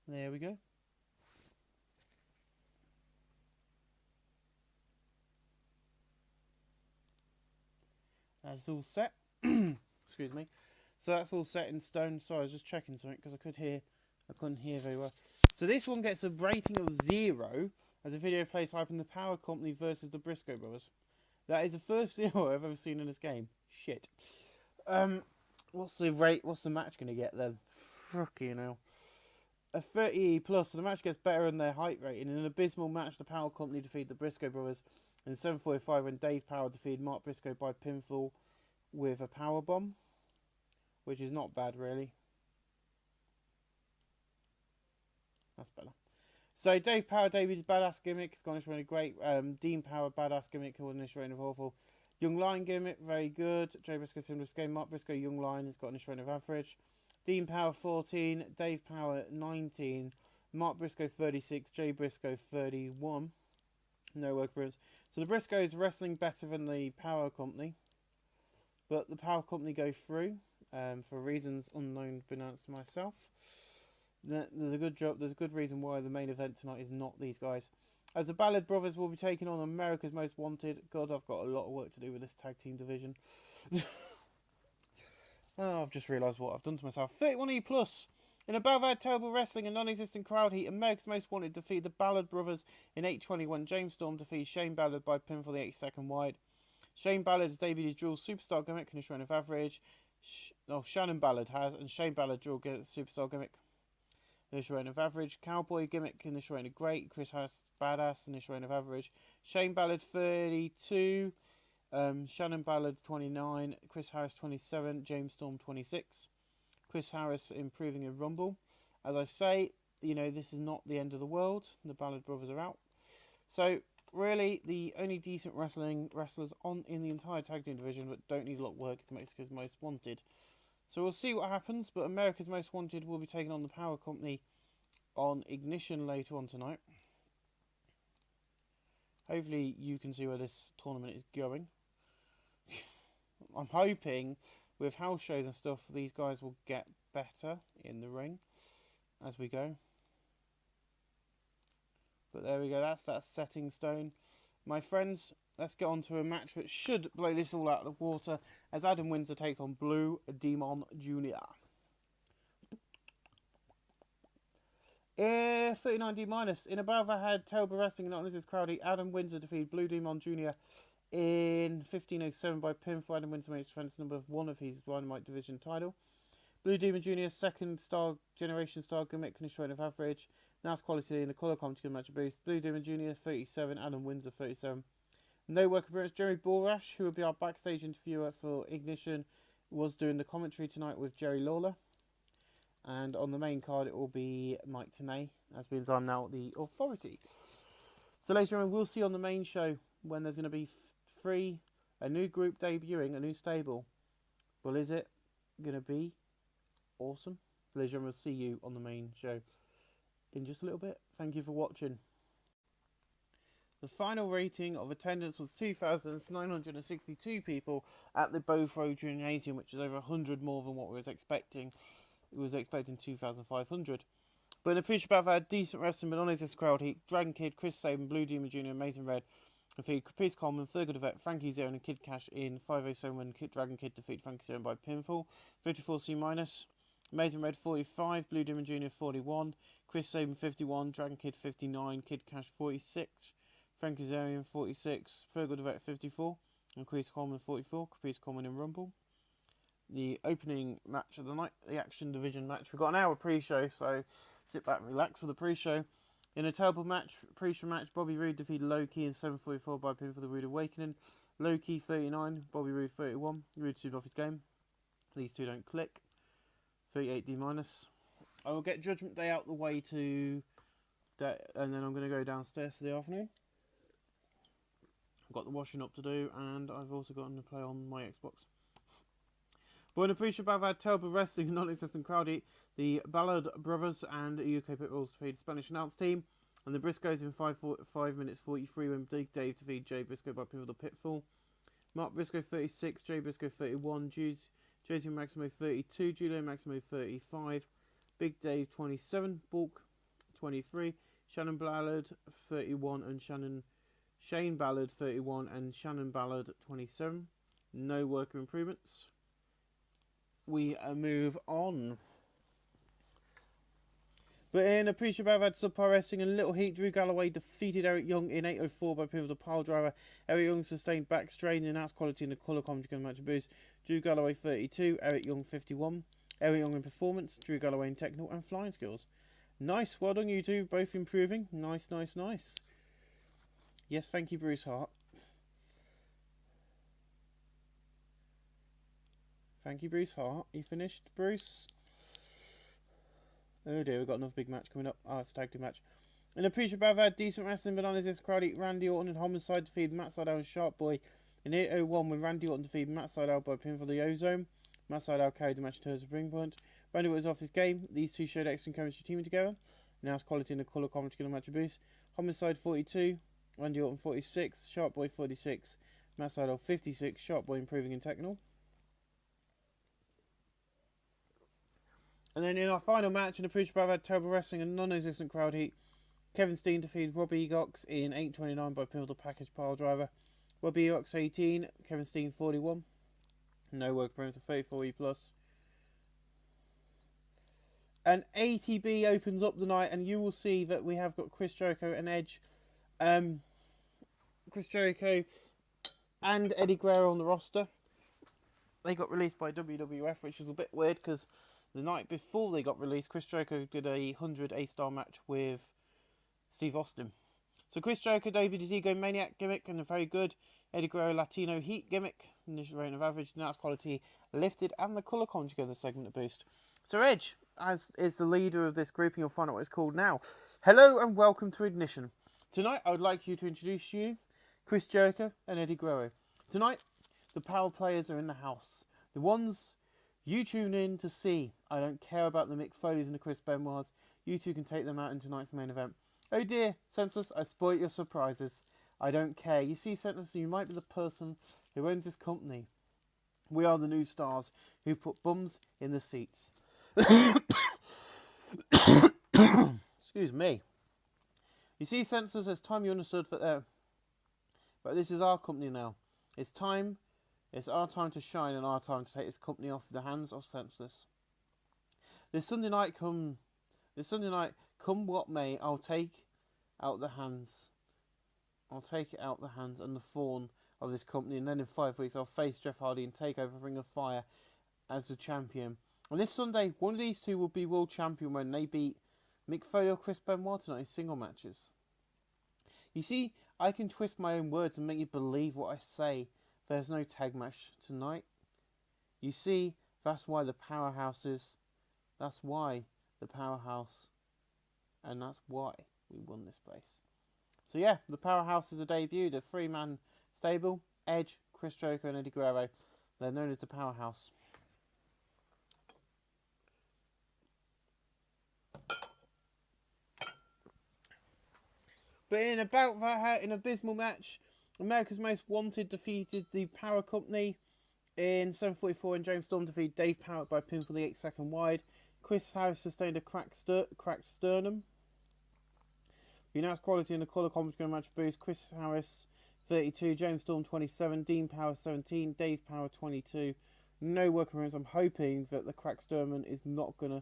There we go. That's all set. Excuse me. So that's all set in stone. Sorry, I was just checking something because I couldn't hear very well. So this one gets a rating of 0 as the video plays hyping the Power Company versus the Briscoe Brothers. That is the first 0 I've ever seen in this game. Shit. What's the match going to get then? Fucking hell. A 30 plus, so the match gets better on their height rating. In an abysmal match, the Power Company defeat the Briscoe Brothers in 7:45 when Dave Power defeated Mark Briscoe by pinfall with a power bomb, which is not bad really. That's better. So Dave Power debuted his badass gimmick. It's gone really great. Dean Power badass gimmick called an reign of awful. Young Lion gimmick very good. Jay Briscoe similar to game. Mark Briscoe Young Lion has got an reign of average. Dean Power 14, Dave Power 19, Mark Briscoe 36, Jay Briscoe 31. No work appearance. So the Briscoes wrestling better than the Power Company, but the Power Company go through for reasons unknown pronounced to myself. There's a good reason why the main event tonight is not these guys. As the Ballard Brothers will be taking on America's Most Wanted. God, I've got a lot of work to do with this tag team division. Oh, I've just realised what I've done to myself. 31E plus. In a battle of terrible wrestling and non-existent crowd heat, America's Most Wanted defeated the Ballard Brothers in 8:20 when James Storm defeated Shane Ballard by pinfall the 82nd wide. Shane Ballard has debuted his dual superstar gimmick in his run of average. Shannon Ballard has, and Shane Ballard dual superstar gimmick in his run of average. Cowboy gimmick in his run of great. Chris Harris badass in his run of average. Shane Ballard 32. Shannon Ballard 29, Chris Harris 27, James Storm 26. Chris Harris improving in Rumble. As I say, this is not the end of the world. The Ballard Brothers are out. So really, the only decent wrestlers on in the entire tag team division that don't need a lot of work is Mexico's Most Wanted. So we'll see what happens. But America's Most Wanted will be taking on the Power Company on Ignition later on tonight. Hopefully, you can see where this tournament is going. I'm hoping with house shows and stuff, these guys will get better in the ring as we go. But there we go, that's that setting stone. My friends, let's get on to a match that should blow this all out of the water as Adam Windsor takes on Blue Demon Jr. 39D minus. In a battle that had terrible wrestling and not this crowdy, Adam Windsor defeated Blue Demon Jr. in 1507 by pinfall. Adam wins the match defense number 1 of his Dynamite Division title. Blue Demon Jr. second star generation star gimmick, finished rate of average. Nice quality in the colour commentary match boost. Blue Demon Jr. 37, Adam Windsor 37. No work appearance. Jerry Borash, who will be our backstage interviewer for Ignition, was doing the commentary tonight with Jerry Lawler. And on the main card, it will be Mike Tenay, as means I'm now the authority. So, ladies and gentlemen, we'll see on the main show when there's going to be a new group debuting, a new stable. Well, is it going to be awesome? Ladies and gentlemen, we'll see you on the main show in just a little bit. Thank you for watching. The final rating of attendance was 2,962 people at the Bowthrow Gymnasium, which is over 100 more than what we was expecting. We was expecting 2,500. But in appreciation about that, decent wrestling, but honest this crowd heat. Dragon Kid, Chris Sabin, Blue Demon Jr., Amazing Red defeated Caprice Coleman, Thurgood Event, Frankie Zero, and Kid Cash in 507 when Dragon Kid defeated Frankie Zero by pinfall. 54 C-. Amazing Red 45, Blue Demon Jr. 41, Chris Sabin 51, Dragon Kid 59, Kid Cash 46, Frankie Zarian 46, Thurgood Event 54, and Caprice Coleman 44, Caprice Coleman in Rumble. The opening match of the night, the Action Division match. We've got an hour pre-show, so sit back and relax for the pre-show. In a terrible match, pre-show match, Bobby Roode defeated Low-Key in 7:44 by pin for the Rude Awakening. Low-Key 39, Bobby Roode 31. Roode sued off his game. These two don't click. 38 D-. I will get Judgment Day out the way and then I'm going to go downstairs for the afternoon. I've got the washing up to do, and I've also got to play on my Xbox. But in a pre-show about that terrible wrestling and non-existent crowd heat, the Ballard Brothers and UK Pitbulls defeated Spanish announce team, and the Briscoes in 5 minutes 43 when Big Dave defeated Jay Briscoe by pinfall the Pitfall. Mark Briscoe 36, Jay Briscoe 31, Josie Maximo 32, Julio Maximo 35, Big Dave 27, Bulk 23, Shannon Ballard 31 and Shane Ballard 31 and Shannon Ballard 27. No worker improvements. We move on. But in a pre-show about had subpar wrestling and Little Heat, Drew Galloway defeated Eric Young in 8:04 by pinfall the pile driver. Eric Young sustained back strain and announced quality in the colour commentary match boost. Drew Galloway 32, Eric Young 51. Eric Young in performance, Drew Galloway in technical and flying skills. Nice, well done you two, both improving. Nice, nice, nice. Yes, thank you Bruce Hart. Thank you, Bruce Hart. You finished, Bruce? Oh dear, we've got another big match coming up. Oh, it's a tag team match. In a pre-show about that, decent wrestling, but honest, this crowd eat Randy Orton and Homicide defeated Matt Sydal and Sharp Boy in 8:01 when Randy Orton defeated Matt Sydal by pin for the Ozone. Matt Sydal carried the match to his ring point. Randy Orton was off his game. These two showed excellent chemistry teaming together. Now it's quality in the colour commentary match boost. Homicide 42, Randy Orton 46, Sharp Boy 46, Matt Sydal 56, Sharp Boy improving in technical. And then in our final match in the pre-show about had terrible wrestling and non-existent crowd heat, Kevin Steen defeated Robbie Egox in 8:29 by pinfall the package pile driver. Robbie Egox 18, Kevin Steen 41. No work appearance of 34 E+. And ATB opens up the night, and you will see that we have got Chris Jericho and Edge. Chris Jericho and Eddie Guerrero on the roster. They got released by WWF, which was a bit weird because the night before they got released, Chris Jericho did a 100 A-star match with Steve Austin. So Chris Jericho debuted his Ego Maniac gimmick and a very good Eddie Guerrero Latino Heat gimmick. Initial rating of average, announced quality lifted, and the colour conjugate the segment to boost. So Edge, as is the leader of this group, and you'll find out what it's called now. Hello and welcome to Ignition. Tonight I would like you to introduce you, Chris Jericho and Eddie Guerrero. Tonight, the power players are in the house. The ones you tune in to see. I don't care about the Mick Foleys and the Chris Benoits. You two can take them out in tonight's main event. Oh dear, Senseless, I spoilt your surprises. I don't care. You see, Senseless, you might be the person who owns this company. We are the new stars who put bums in the seats. Excuse me. You see, Senseless, it's time you understood that but this is our company now. It's time. It's our time to shine and our time to take this company off the hands of Senseless. This Sunday night, come what may, I'll take out the hands. I'll take it out the hands and the fawn of this company, and then in 5 weeks I'll face Jeff Hardy and take over Ring of Fire as the champion. And this Sunday, one of these two will be world champion when they beat Mick Foley or Chris Benoit tonight in single matches. You see, I can twist my own words and make you believe what I say. There's no tag match tonight. You see, that's why the powerhouses, that's why the powerhouse, and that's why we won this place. So yeah, the powerhouses are debuted, a 3-man stable, Edge, Chris Jericho and Eddie Guerrero. They're known as the powerhouse. But in about that, in an abysmal match, America's Most Wanted defeated the Power Company in 7:44, and James Storm defeated Dave Parrott by pinfall the 8 second wide. Chris Harris sustained a cracked sternum. The announced quality in the colour commentary match boost: Chris Harris 32, James Storm 27, Dean Power 17, Dave Power 22. No workarounds. I'm hoping that the cracked sternum is not gonna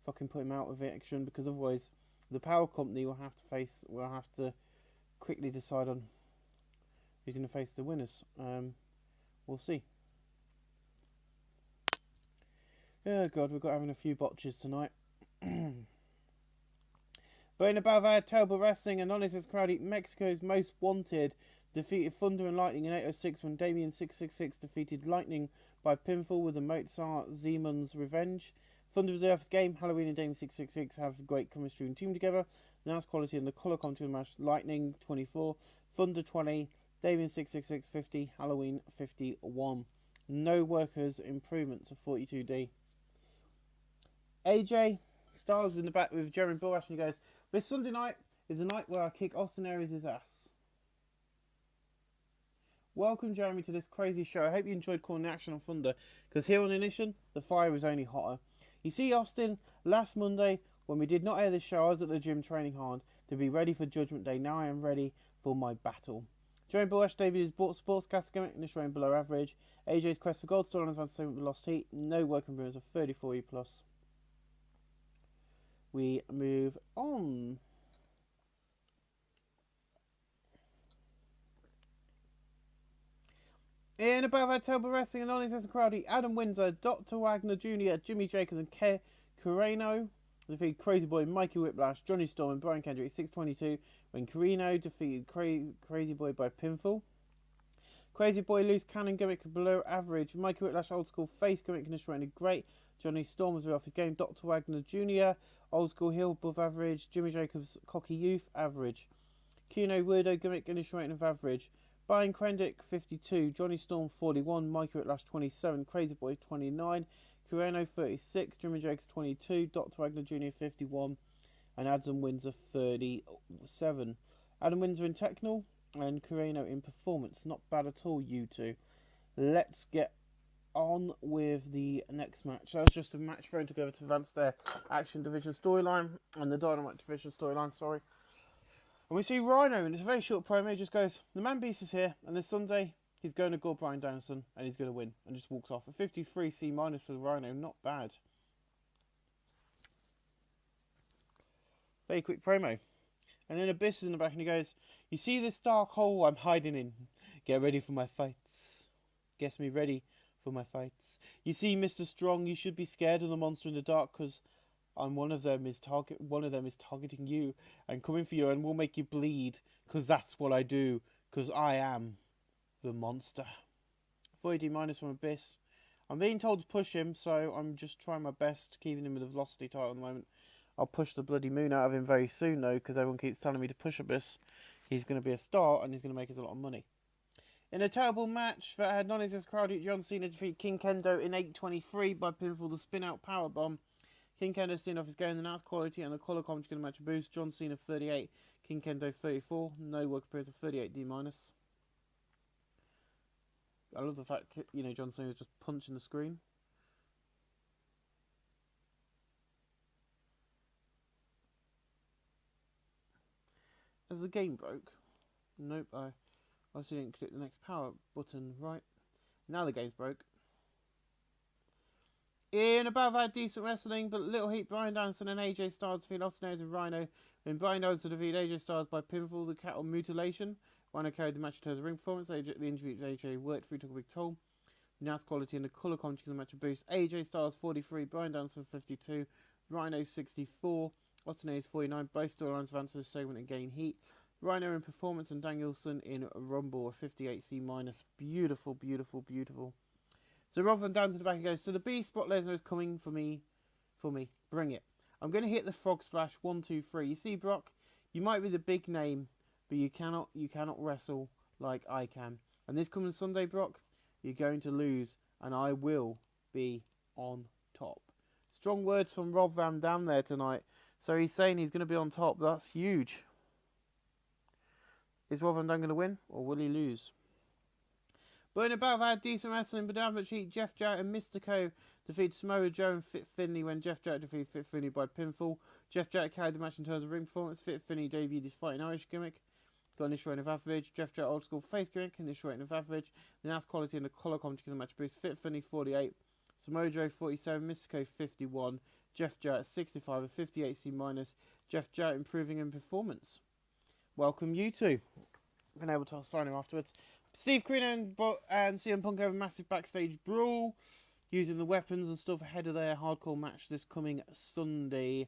fucking put him out of action, because otherwise the Power Company will have to quickly decide on who's going to face the winners. We'll see. Oh god, we've got having a few botches tonight. But in above our terrible wrestling, and honest crowd, Mexico's Most Wanted defeated Thunder and Lightning in 806 when Damien 666 defeated Lightning by pinfall with the Mozart Siemens Revenge. Thunder Reserve's game, Halloween and Damien 666 have great chemistry and team together. Announced quality in the colour commentary match: Lightning 24, Thunder 20, Damien 666 50, Halloween 51. No workers improvements of 42D. AJ Styles in the back with Jeremy Borash, and he goes, "This Sunday night is the night where I kick Austin Aries' ass." Welcome, Jeremy, to this crazy show. I hope you enjoyed calling the action on Thunder, because here on Ignition, the fire is only hotter. You see, Austin, last Monday, when we did not air this show, I was at the gym training hard to be ready for Judgment Day. Now I am ready for my battle. Jeremy Borash debuted his sportscast gimmick in this rain below average. AJ's quest for gold still on his advanced segment with Lost Heat. No working rumors of 34E+. We move on. In above our terrible wrestling and non-existent crowd, Adam Windsor, Dr. Wagner Jr., Jimmy Jacobs and Ke Carreno defeated Crazy Boy, Mikey Whiplash, Johnny Storm and Brian Kendrick 6:22 when Carreno defeated Crazy Boy by pinfall. Crazy Boy loose cannon gimmick below average. Mikey Whiplash old school face gimmick condition rated great. Johnny Storm was off his game. Dr. Wagner Jr. old school heel above average. Jimmy Jacobs cocky youth average. Kuno weirdo gimmick condition rating of average. Brian Kendrick 52, Johnny Storm 41, Mikey Whiplash 27, Crazy Boy 29, Carreno 36, Jimmy Jacobs 22, Dr. Wagner Jr. 51, and Adam Windsor 37. Adam Windsor in technical and Carreno in performance. Not bad at all, you two. Let's get on with the next match. That was just a match thrown together to advance their Action Division storyline and the Dynamite Division storyline, sorry. And we see Rhino, and it's a very short promo. He just goes, "The man beast is here, and this Sunday he's going to gore Bryan Danielson, and he's going to win," and just walks off. A 53C- for Rhino, not bad. Very quick promo. And then Abyss is in the back, and he goes, "You see this dark hole I'm hiding in? Get ready for my fights. Get me ready for my fights. You see, Mr. Strong, you should be scared of the monster in the dark, because one of them is targeting you and coming for you and will make you bleed, because that's what I do, because I am the monster." 40D- from Abyss. I'm being told to push him, so I'm just trying my best, keeping him with the Velocity title at the moment. I'll push the bloody moon out of him very soon, though, because everyone keeps telling me to push Abyss. He's going to be a star, and he's going to make us a lot of money. In a terrible match that had non-existent crowd, John Cena defeated King Kendo in 8:23 by pinfall the spin-out powerbomb. King Kendo seen off his game, the announced quality and the collar commentary going to match a boost. John Cena 38, King Kendo 34. No work appears of 38D-. I love the fact, John Cena's just punching the screen. Has the game broke? Nope, I obviously didn't click the next power button right. Now the game's broke. In above our decent wrestling, but Little Heat, Bryan Danielson and AJ Styles defeat Austin Aries and Rhino. When Bryan Danielson defeated AJ Styles by pinfall, the cattle mutilation. Rhino carried the match in terms of ring performance. The injury to AJ worked through, took a big toll. The announced quality and the colour commentary of the match a boost. AJ Styles 43, Brian Danielson 52, Rhino 64, Ottenay 49. Both storylines advanced for this segment and gain heat. Rhino in performance and Danielson in Rumble, a 58C minus. Beautiful, beautiful, beautiful. So Rob Van Dam to the back and goes, so the Beast, Brock Lesnar is coming for me. Bring it. I'm going to hit the frog splash, 1, 2, 3. You see, Brock, you might be the big name, but you cannot wrestle like I can. And this coming Sunday, Brock, you're going to lose, and I will be on top. Strong words from Rob Van Dam there tonight. So he's saying he's going to be on top. That's huge. Is Rob Van Dam going to win, or will he lose? But in a battle that had decent wrestling, but down much heat, Jeff Jarrett and Mystico defeated Samoa Joe and Fit Finlay when Jeff Jarrett defeated Fit Finlay by pinfall. Jeff Jarrett carried the match in terms of ring performance. Fit Finlay debuted his Fighting Irish gimmick. Got initial rating of average. Jeff Jarrett old school face gimmick, initial rating of average. The announced quality and the colour commentary in the match boost. Fit Finlay 48, Samoa Joe 47, Mystico 51, Jeff Jarrett 65, a 58C minus. Jeff Jarrett improving in performance. Welcome you two. Been able to sign him afterwards. Steve Corino and CM Punk have a massive backstage brawl using the weapons and stuff ahead of their hardcore match this coming Sunday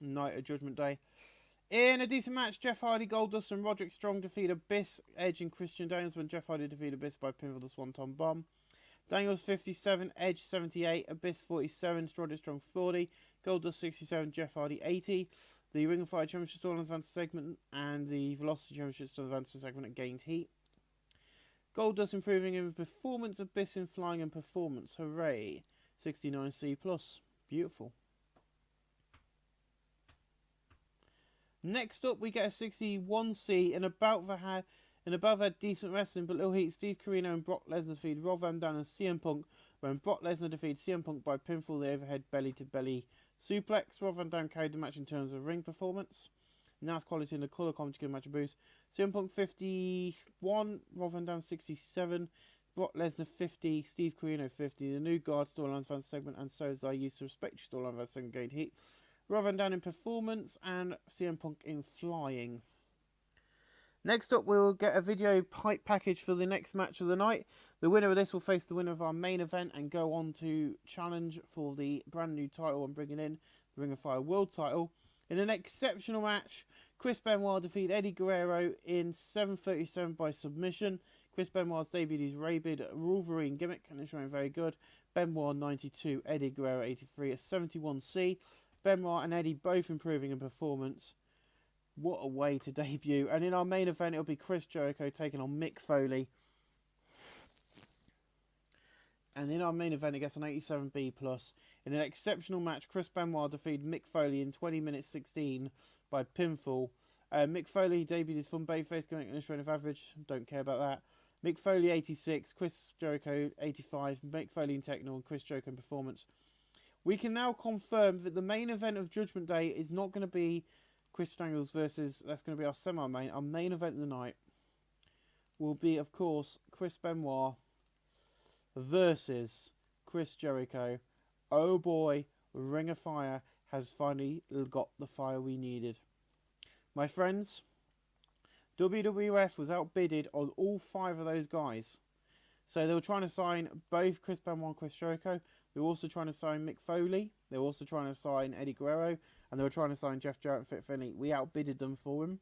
night of Judgment Day. In a decent match, Jeff Hardy, Goldust and Roderick Strong defeat Abyss, Edge and Christian Daniels when Jeff Hardy defeated Abyss by pinfall the Swanton Bomb. Daniels 57, Edge 78, Abyss 47, Roderick Strong 40, Goldust 67, Jeff Hardy 80. The Ring of Fire Championship Storyline Advanced segment and the Velocity Championship Storyline Advanced segment gained heat. Goldust improving in performance, Abyss in flying and performance. Hooray. 69C+. Beautiful. Next up, we get a 61C in about that decent wrestling, but little heat. Steve Corino and Brock Lesnar defeated Rob Van Dam and CM Punk when Brock Lesnar defeated CM Punk by pinfall the overhead belly-to-belly suplex. Rob Van Dam carried the match in terms of ring performance. Nice quality in the colour commentary match a boost. CM Punk 51, Rob Van Dam 67, Brock Lesnar 50, Steve Corino 50. The new guard storyline advanced segment and so as I used to respect your storyline advanced segment gained heat. Rob Van Dam in performance and CM Punk in flying. Next up, we'll get a video hype package for the next match of the night. The winner of this will face the winner of our main event and go on to challenge for the brand new title I'm bringing in, the Ring of Fire World title. In an exceptional match, Chris Benoit defeated Eddie Guerrero in 7:37 by submission. Chris Benoit's debuted his rabid Wolverine gimmick and it's showing very good. Benoit 92, Eddie Guerrero 83, a 71C. Benoit and Eddie both improving in performance. What a way to debut. And in our main event, it'll be Chris Jericho taking on Mick Foley. And in our main event, it gets an 87B+. In an exceptional match, Chris Benoit defeated Mick Foley in 20 minutes 16 by pinfall. Mick Foley debuted his fun babyface gimmick initial rating of average. Don't care about that. Mick Foley 86, Chris Jericho 85, Mick Foley in technical and Chris Jericho in performance. We can now confirm that the main event of Judgment Day is not going to be Chris Daniels versus, that's going to be our semi-main. Our main event of the night will be, of course, Chris Benoit versus Chris Jericho. Oh boy, Ring of Fire has finally got the fire we needed. My friends, WWF was outbidded on all 5 of those guys. So they were trying to sign both Chris Benoit and Chris Jericho. They were also trying to sign Mick Foley. They were also trying to sign Eddie Guerrero. And they were trying to sign Jeff Jarrett and Fit Finlay. We outbidded them for him.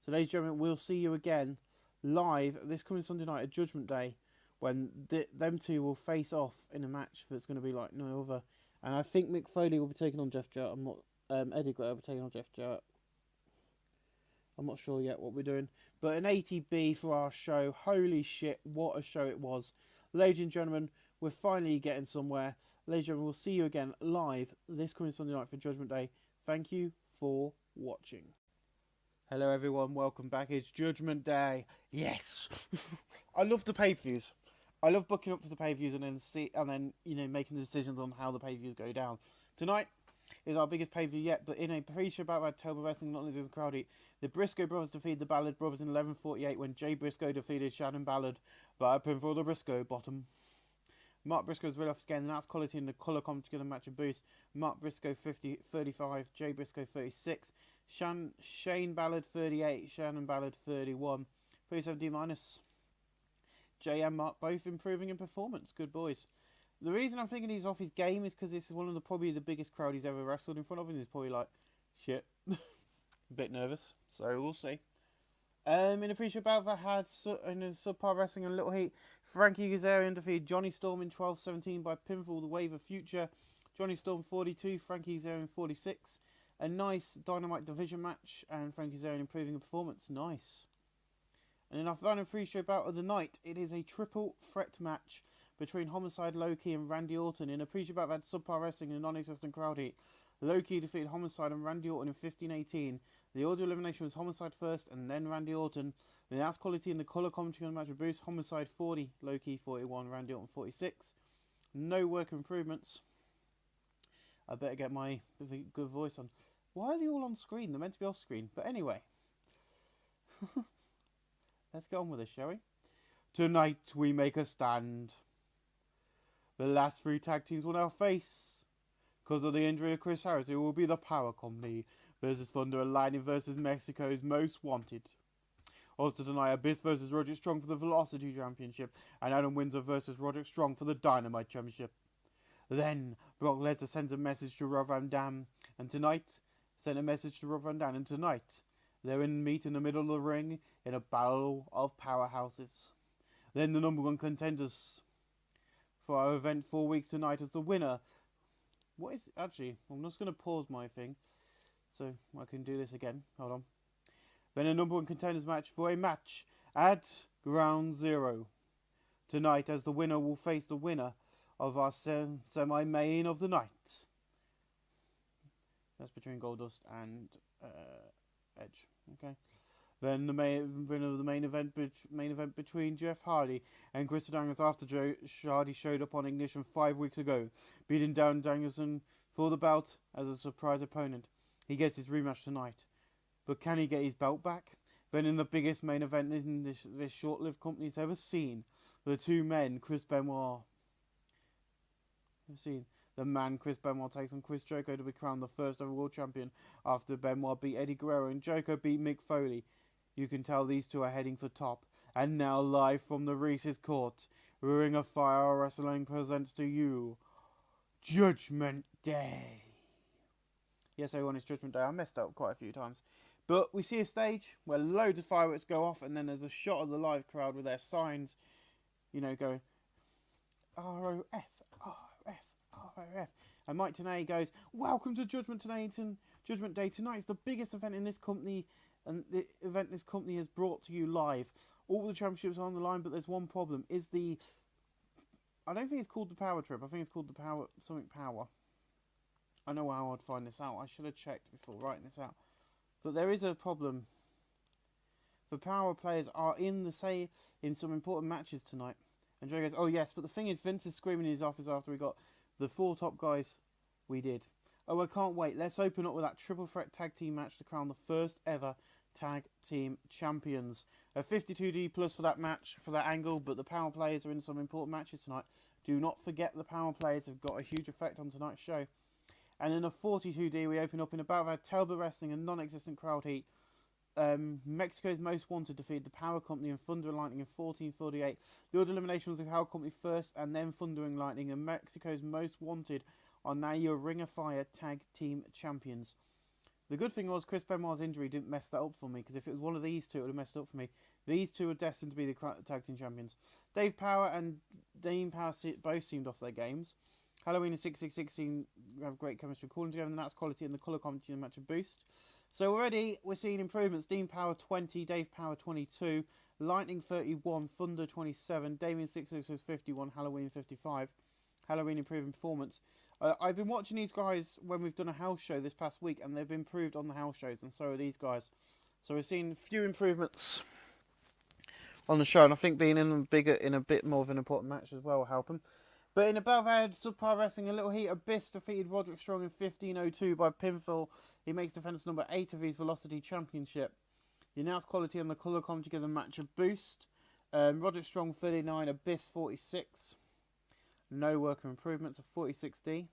So ladies and gentlemen, we'll see you again live this coming Sunday night at Judgment Day when them two will face off in a match that's going to be like no other. And I think Mick Foley will be taking on Jeff Jarrett. I'm not. Eddie Guerrero will be taking on Jeff Jarrett. I'm not sure yet what we're doing. But an 80B for our show. Holy shit, what a show it was. Ladies and gentlemen, we're finally getting somewhere. Ladies and gentlemen, we'll see you again live this coming Sunday night for Judgment Day. Thank you for watching. Hello everyone, welcome back. It's Judgment Day. Yes! I love the pay-per-views. I love booking up to the pay-per-views and then making the decisions on how the pay-per-views go down. Tonight is our biggest pay-per-view yet, but in a pre-show about October Wrestling, not as crowded, the Briscoe brothers defeated the Ballard brothers in 11:48 when Jay Briscoe defeated Shannon Ballard by a pinfall the Briscoe bottom. Mark Briscoe's real off again, and that's quality in the colour coming together match of boost. Mark Briscoe 35, Jay Briscoe 36, Shane Ballard 38, Shannon Ballard 31, 37D minus. Jay and Mark both improving in performance. Good boys. The reason I'm thinking he's off his game is because this is one of the probably the biggest crowd he's ever wrestled in front of, and he's probably like, shit, a bit nervous. So we'll see. In a pre-show bout that had in a subpar wrestling and little heat, Frankie Kazarian defeated Johnny Storm in 12-17 by pinfall. The Wave of Future. Johnny Storm 42, Frankie Kazarian 46. A nice Dynamite division match, and Frankie Kazarian improving in performance. Nice. And in our final pre-show bout of the night, it is a triple threat match between Homicide, Loki, and Randy Orton. In a pre-show bout that had subpar wrestling and a non-existent crowd heat, Loki defeated Homicide and Randy Orton in 15-18. The order elimination was Homicide first and then Randy Orton. The last quality in the colour commentary on the match of boost. Homicide 40, Loki 41, Randy Orton 46. No work improvements. I better get my good voice on. Why are they all on screen? They're meant to be off screen. But anyway. Let's get on with this, shall we? Tonight we make a stand. The last 3 tag teams will now face. Because of the injury of Chris Harris, it will be the Power Company versus Thunder and Lightning versus Mexico's Most Wanted. Also tonight, Abyss versus Roderick Strong for the Velocity Championship, and Adam Windsor versus Roderick Strong for the Dynamite Championship. Then, Brock Lesnar sends a message to Rob Van Dam, and tonight, they're in meet in the middle of the ring in a battle of powerhouses. Then the number 1 contenders for our event 4 weeks tonight as the winner. What is... Actually, I'm just going to pause my thing so I can do this again. Hold on. Then a number 1 contenders match for a match at Ground Zero. Tonight, as the winner will face the winner of our semi-main of the night. That's between Goldust and Edge. Okay. Then the main event between Jeff Hardy and Chris Daniels after Hardy showed up on Ignition 5 weeks ago, beating down Danielson for the belt as a surprise opponent. He gets his rematch tonight, but can he get his belt back? Then in the biggest main event in this short-lived company's ever seen, the 2 men, Chris Benoit. The man Chris Benoit takes on Chris Jericho to be crowned the first ever world champion after Benoit beat Eddie Guerrero and Jericho beat Mick Foley. You can tell these 2 are heading for top. And now live from the Reese's Court, Ring of Fire Wrestling presents to you Judgment Day. Yes, everyone, it's Judgment Day. I messed up quite a few times. But we see a stage where loads of fireworks go off, and then there's a shot of the live crowd with their signs, going ROF, ROF, ROF. And Mike Tenay goes, "Welcome to Judgment Day. Tonight is the biggest event in this company, and the event this company has brought to you live. All the championships are on the line, but there's one problem. I don't think it's called the Power Trip. I think it's called the Power Power. I know how I'd find this out. I should have checked before writing this out. But there is a problem. The Power players are in some important matches tonight." And Joe goes, "Oh yes, but the thing is, Vince is screaming in his office after we got the 4 top guys we did. Oh, I can't wait. Let's open up with that triple threat tag team match to crown the first ever tag team champions. A 52D plus for that match, for that angle, but the Power players are in some important matches tonight. Do not forget the Power players have got a huge effect on tonight's show. And in a 42D, we open up in a battle of Talbot Wrestling and non-existent crowd heat. Mexico's Most Wanted defeated the Power Company and Thunder and Lightning in 14:48. The order elimination was the Power Company first and then Thunder and Lightning, and Mexico's Most Wanted are now your Ring of Fire Tag Team Champions. The good thing was Chris Benoit's injury didn't mess that up for me, because if it was one of these 2, it would have messed it up for me. These 2 are destined to be the Tag Team Champions. Dave Power and Dean Power both seemed off their games. Halloween and 666 have great chemistry calling together, and that's quality in the colour commentary match of boost. So already we're seeing improvements. Dean Power 20, Dave Power 22, Lightning 31, Thunder 27, Damien 666 51, Halloween 55. Halloween improving performance. I've been watching these guys when we've done a house show this past week, and they've improved on the house shows, and so are these guys. So we're seeing a few improvements on the show, and I think being in a bit more of an important match as well will help them. But in above ad, subpar wrestling, a little heat, Abyss defeated Roderick Strong in 15:02 by pinfall. He makes defense number 8 of his Velocity Championship. The announced quality on the colour come together match of boost. Roderick Strong 39, Abyss 46. No worker improvements of 46D.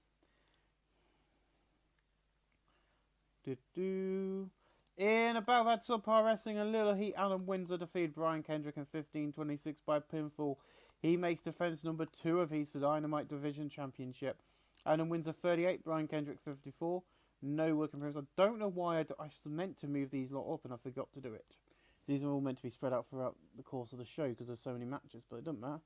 In above had subpar wrestling, a little heat. Alan Windsor defeated Brian Kendrick in 15:26 by pinfall. He makes defense number 2 of his Dynamite Division Championship. Alan Windsor 38, Brian Kendrick 54. No work improvements. I don't know why I meant to move these lot up and I forgot to do it. These are all meant to be spread out throughout the course of the show because there's so many matches, but it doesn't matter.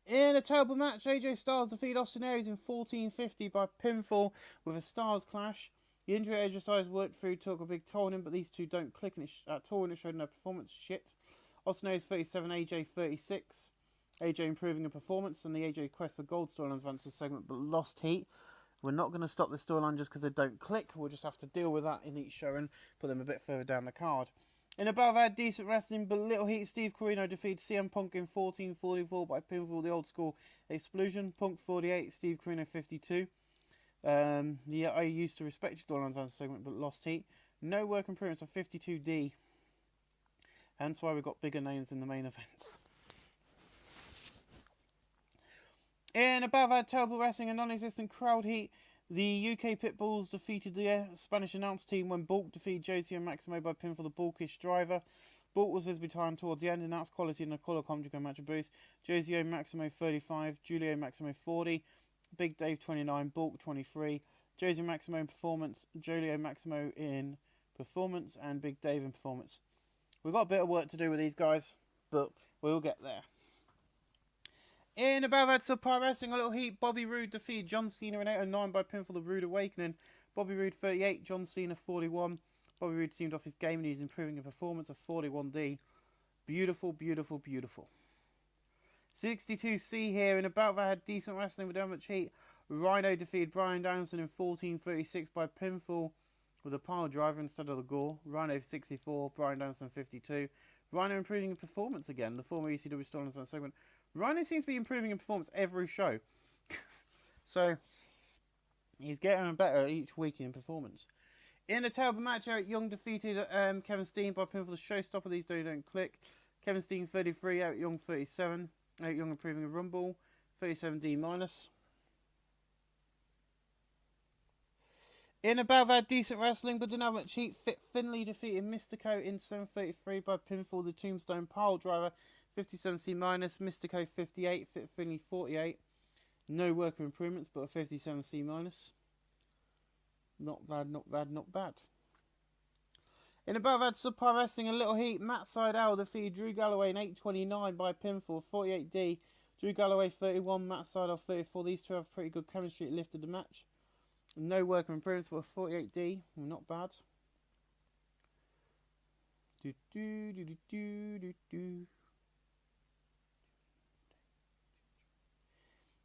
In a terrible match, AJ Styles defeated Austin Aries in 14:50 by pinfall with a Stars clash. The injury AJ Styles worked through took a big toll on him, but these two don't click at all and it showed no performance. Shit. Austin Aries 37, AJ 36. AJ improving in performance, and the AJ quest for gold storylines advanced this segment but lost heat. We're not going to stop the storyline just because they don't click. We'll just have to deal with that in each show and put them a bit further down the card. In above had decent wrestling but little heat. Steve Corino defeated CM Punk in 14:44 by pinfall. The old school explosion. Punk 48, Steve Corino 52. I used to respect storylines advanced segment but lost heat. No work improvements of 52D. Hence why we've got bigger names in the main events. In above had terrible wrestling and non-existent crowd heat. The UK Pitbulls defeated the Spanish announce team when Bulk defeated JC and Maximo by pin for the Bulkish driver. Bulk was visibly tired towards the end, announced quality in a colour commentary match of boost. JC Maximo 35, Julio Maximo 40, Big Dave 29, Bulk 23, JC Maximo in performance, Julio Maximo in performance, and Big Dave in performance. We've got a bit of work to do with these guys, but we'll get there. In above had subpar wrestling, a little heat. Bobby Roode defeated John Cena in 8:09 by pinfall. The Rude Awakening. Bobby Roode 38, John Cena 41. Bobby Roode seemed off his game and he's improving a performance of 41D. Beautiful, beautiful, beautiful. 62C here. In about that had decent wrestling with much heat. Rhino defeated Brian Danielson in 14:36 by pinfall with a pile driver instead of the gore. Rhino 64, Brian Danielson 52. Rhino improving in performance again. The former ECW Stolen segment. Rhino seems to be improving in performance every show. So, he's getting better each week in performance. In a terrible match, Eric Young defeated Kevin Steen by pinfall. The showstopper. These don't click. Kevin Steen 33, Eric Young 37. Eric Young improving a rumble. 37D minus. In above had decent wrestling but didn't have much heat. Fit Finley defeated Mystico in 7:33 by pinfall. The Tombstone pile driver. 57C minus, Mystico 58, Fit Finley 48. No worker improvements, but a 57C minus. Not bad, not bad, not bad. In above had subpar wrestling, a little heat. Matt Sydal defeated Drew Galloway in 8:29 by pinfall, 48D. Drew Galloway 31, Matt Sydal 34. These two have pretty good chemistry. It lifted the match. No worker improvements, but a 48D. Not bad.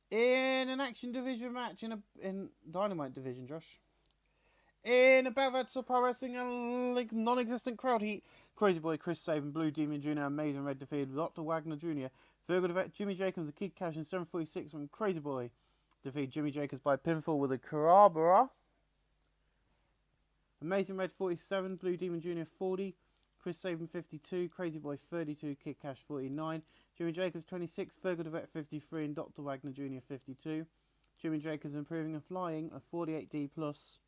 In an action division match in Dynamite division, Josh. In above had subpar wrestling and non-existent crowd heat. Crazy Boy, Chris Sabin, Blue Demon Jr. and Amazing Red defeated Dr. Wagner Jr. Virgo defeated Jimmy Jacobs, the Kid Cash in 7:46 when Crazy Boy defeated Jimmy Jacobs by pinfall with a Carabara. Amazing Red 47, Blue Demon Jr. 40. Chris Sabin 52, Crazy Boy 32, Kid Cash 49, Jimmy Jacobs 26, Virgo DeVette 53 and Dr. Wagner Jr. 52. Jimmy Jacobs improving and flying a 48D plus.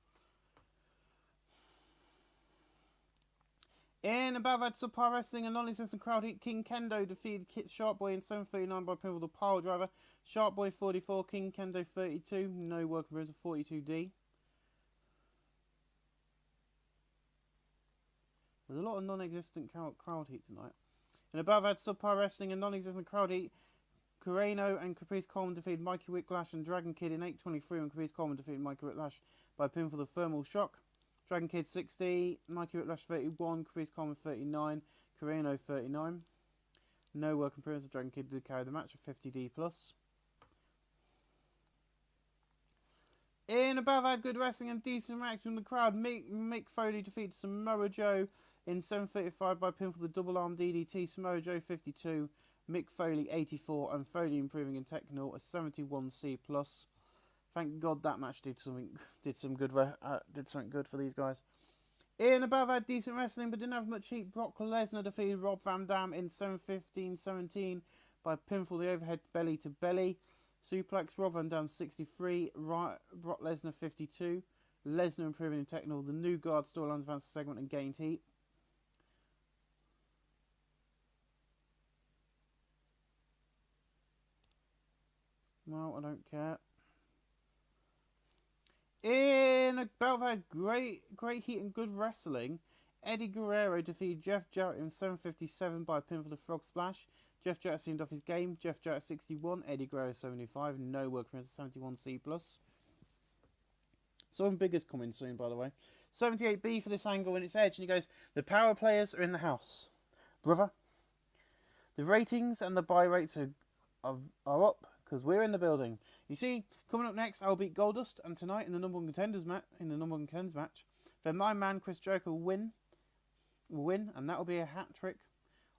In above had subpar wrestling and non-existent crowd heat. King Kendo defeated Kit Sharpboy in 7:39 by pinfall the pile driver. Sharpboy 44, King Kendo 32. No work improvements of 42D. There's a lot of non-existent crowd heat tonight. And above had subpar wrestling and non-existent crowd heat. Coreno and Caprice Coleman defeated Mikey Whiplash and Dragon Kid in 8:23 when Caprice Coleman defeated Mikey Whiplash by pinfall the thermal shock. Dragon Kid 60, Mikey Whiplash 31, Caprice Coleman 39, Coreno 39. No work improvements. The Dragon Kid did carry the match of 50D plus. In above had good wrestling and decent reaction from the crowd. Mick Foley defeated Samoa Joe in 7:35 by pinfall the double arm DDT. Samoa Joe 52, Mick Foley 84, and Foley improving in technical a 71C plus. Thank God that match did something good for these guys. In above had decent wrestling but didn't have much heat. Brock Lesnar defeated Rob Van Dam in 7:15-17 by pinfall the overhead belly to belly. Suplex, Rob Van Dam 63, Brock Lesnar 52. Lesnar improving in technical. The New Guard storylines advanced a segment and gained heat. No, I don't care. In a bout that had great heat and good wrestling, Eddie Guerrero defeated Jeff Jarrett in 7:57 by a pin for the Frog Splash. Jeff Jarrett seemed off his game. Jeff Jarrett 61, Eddie Guerrero 75. No work from 71C+. Something big is coming soon, by the way. 78B for this angle and its edge. And he goes, the power players are in the house. Brother, the ratings and the buy rates are up because we're in the building. You see, coming up next, I'll beat Goldust. And tonight in the number one contenders match, then my man Chris Jericho will win. And that will be a hat trick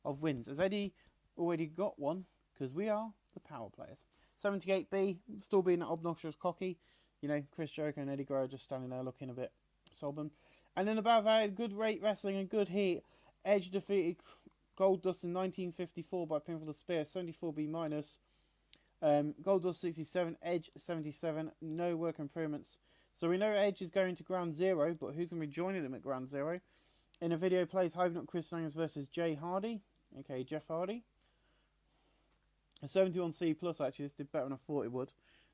of wins. As Eddie already got one because we are the power players. 78B, still being obnoxious cocky. You know, Chris Jericho and Eddie Guerrero just standing there looking a bit sobbing. And then above that, good rate wrestling and good heat. Edge defeated Goldust in 1954 by pinfall the spear, 74B minus. Goldust 67, Edge 77. No work improvements. So we know Edge is going to Ground Zero, but who's going to be joining him at Ground Zero? In a video plays hyping up Chris Langers versus Jay Hardy. Okay, Jeff Hardy. A 71C plus actually. This did better than I thought it would.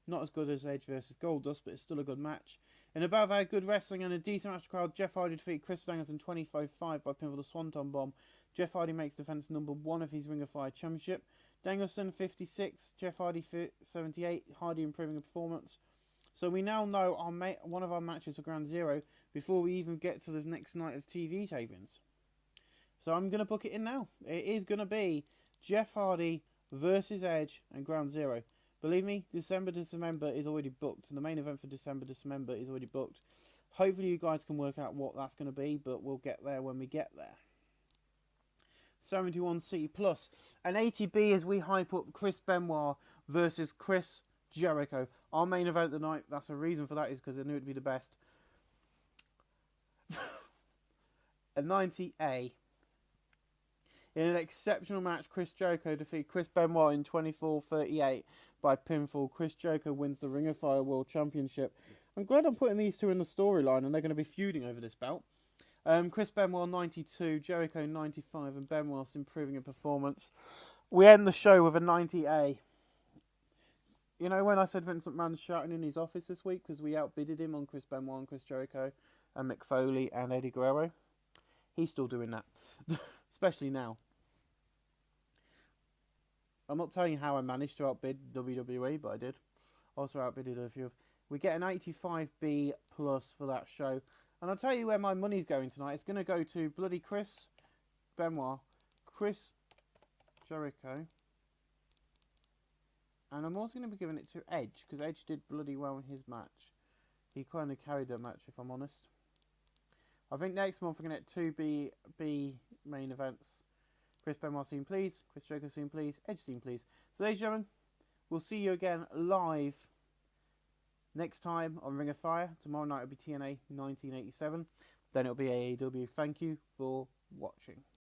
Not as good as Edge versus Goldust, but it's still a good match. In above had good wrestling and a decent match crowd. Jeff Hardy defeated Chris Langers in 25-5 by pinfall the Swanton Bomb. Jeff Hardy makes defense number 1 of his Ring of Fire Championship. Danielson 56, Jeff Hardy 78. Hardy improving a performance. So we now know one of our matches for Ground Zero before we even get to the next night of TV tapings. So I'm going to book it in now. It is going to be Jeff Hardy versus Edge and Ground Zero. Believe me, December is already booked. The main event for December is already booked. Hopefully you guys can work out what that's going to be, but we'll get there when we get there. 71C plus. And 80B as we hype up Chris Benoit versus Chris Jericho. Our main event tonight, that's a reason for that, is because I knew it would be the best. A 90A. In an exceptional match, Chris Jericho defeated Chris Benoit in 24-38 by pinfall. Chris Jericho wins the Ring of Fire World Championship. I'm glad I'm putting these two in the storyline and they're going to be feuding over this belt. Chris Benoit 92, Jericho 95, and Benoit's improving in performance. We end the show with a 90A. You know when I said Vince McMahon's shouting in his office this week because we outbidded him on Chris Benoit and Chris Jericho and Mick Foley and Eddie Guerrero? He's still doing that. Especially now. I'm not telling you how I managed to outbid WWE, but I did. Also outbidded a few. We get an 85B plus for that show. And I'll tell you where my money's going tonight. It's going to go to bloody Chris Benoit, Chris Jericho. And I'm also going to be giving it to Edge, because Edge did bloody well in his match. He kind of carried that match, if I'm honest. I think next month we're going to get 2B main events. Chris Benoit scene, please. Chris Jericho scene, please. Edge scene, please. So, ladies and gentlemen, we'll see you again live next time on Ring of Fire. Tomorrow night will be TNA 1987. Then it'll be AEW. Thank you for watching.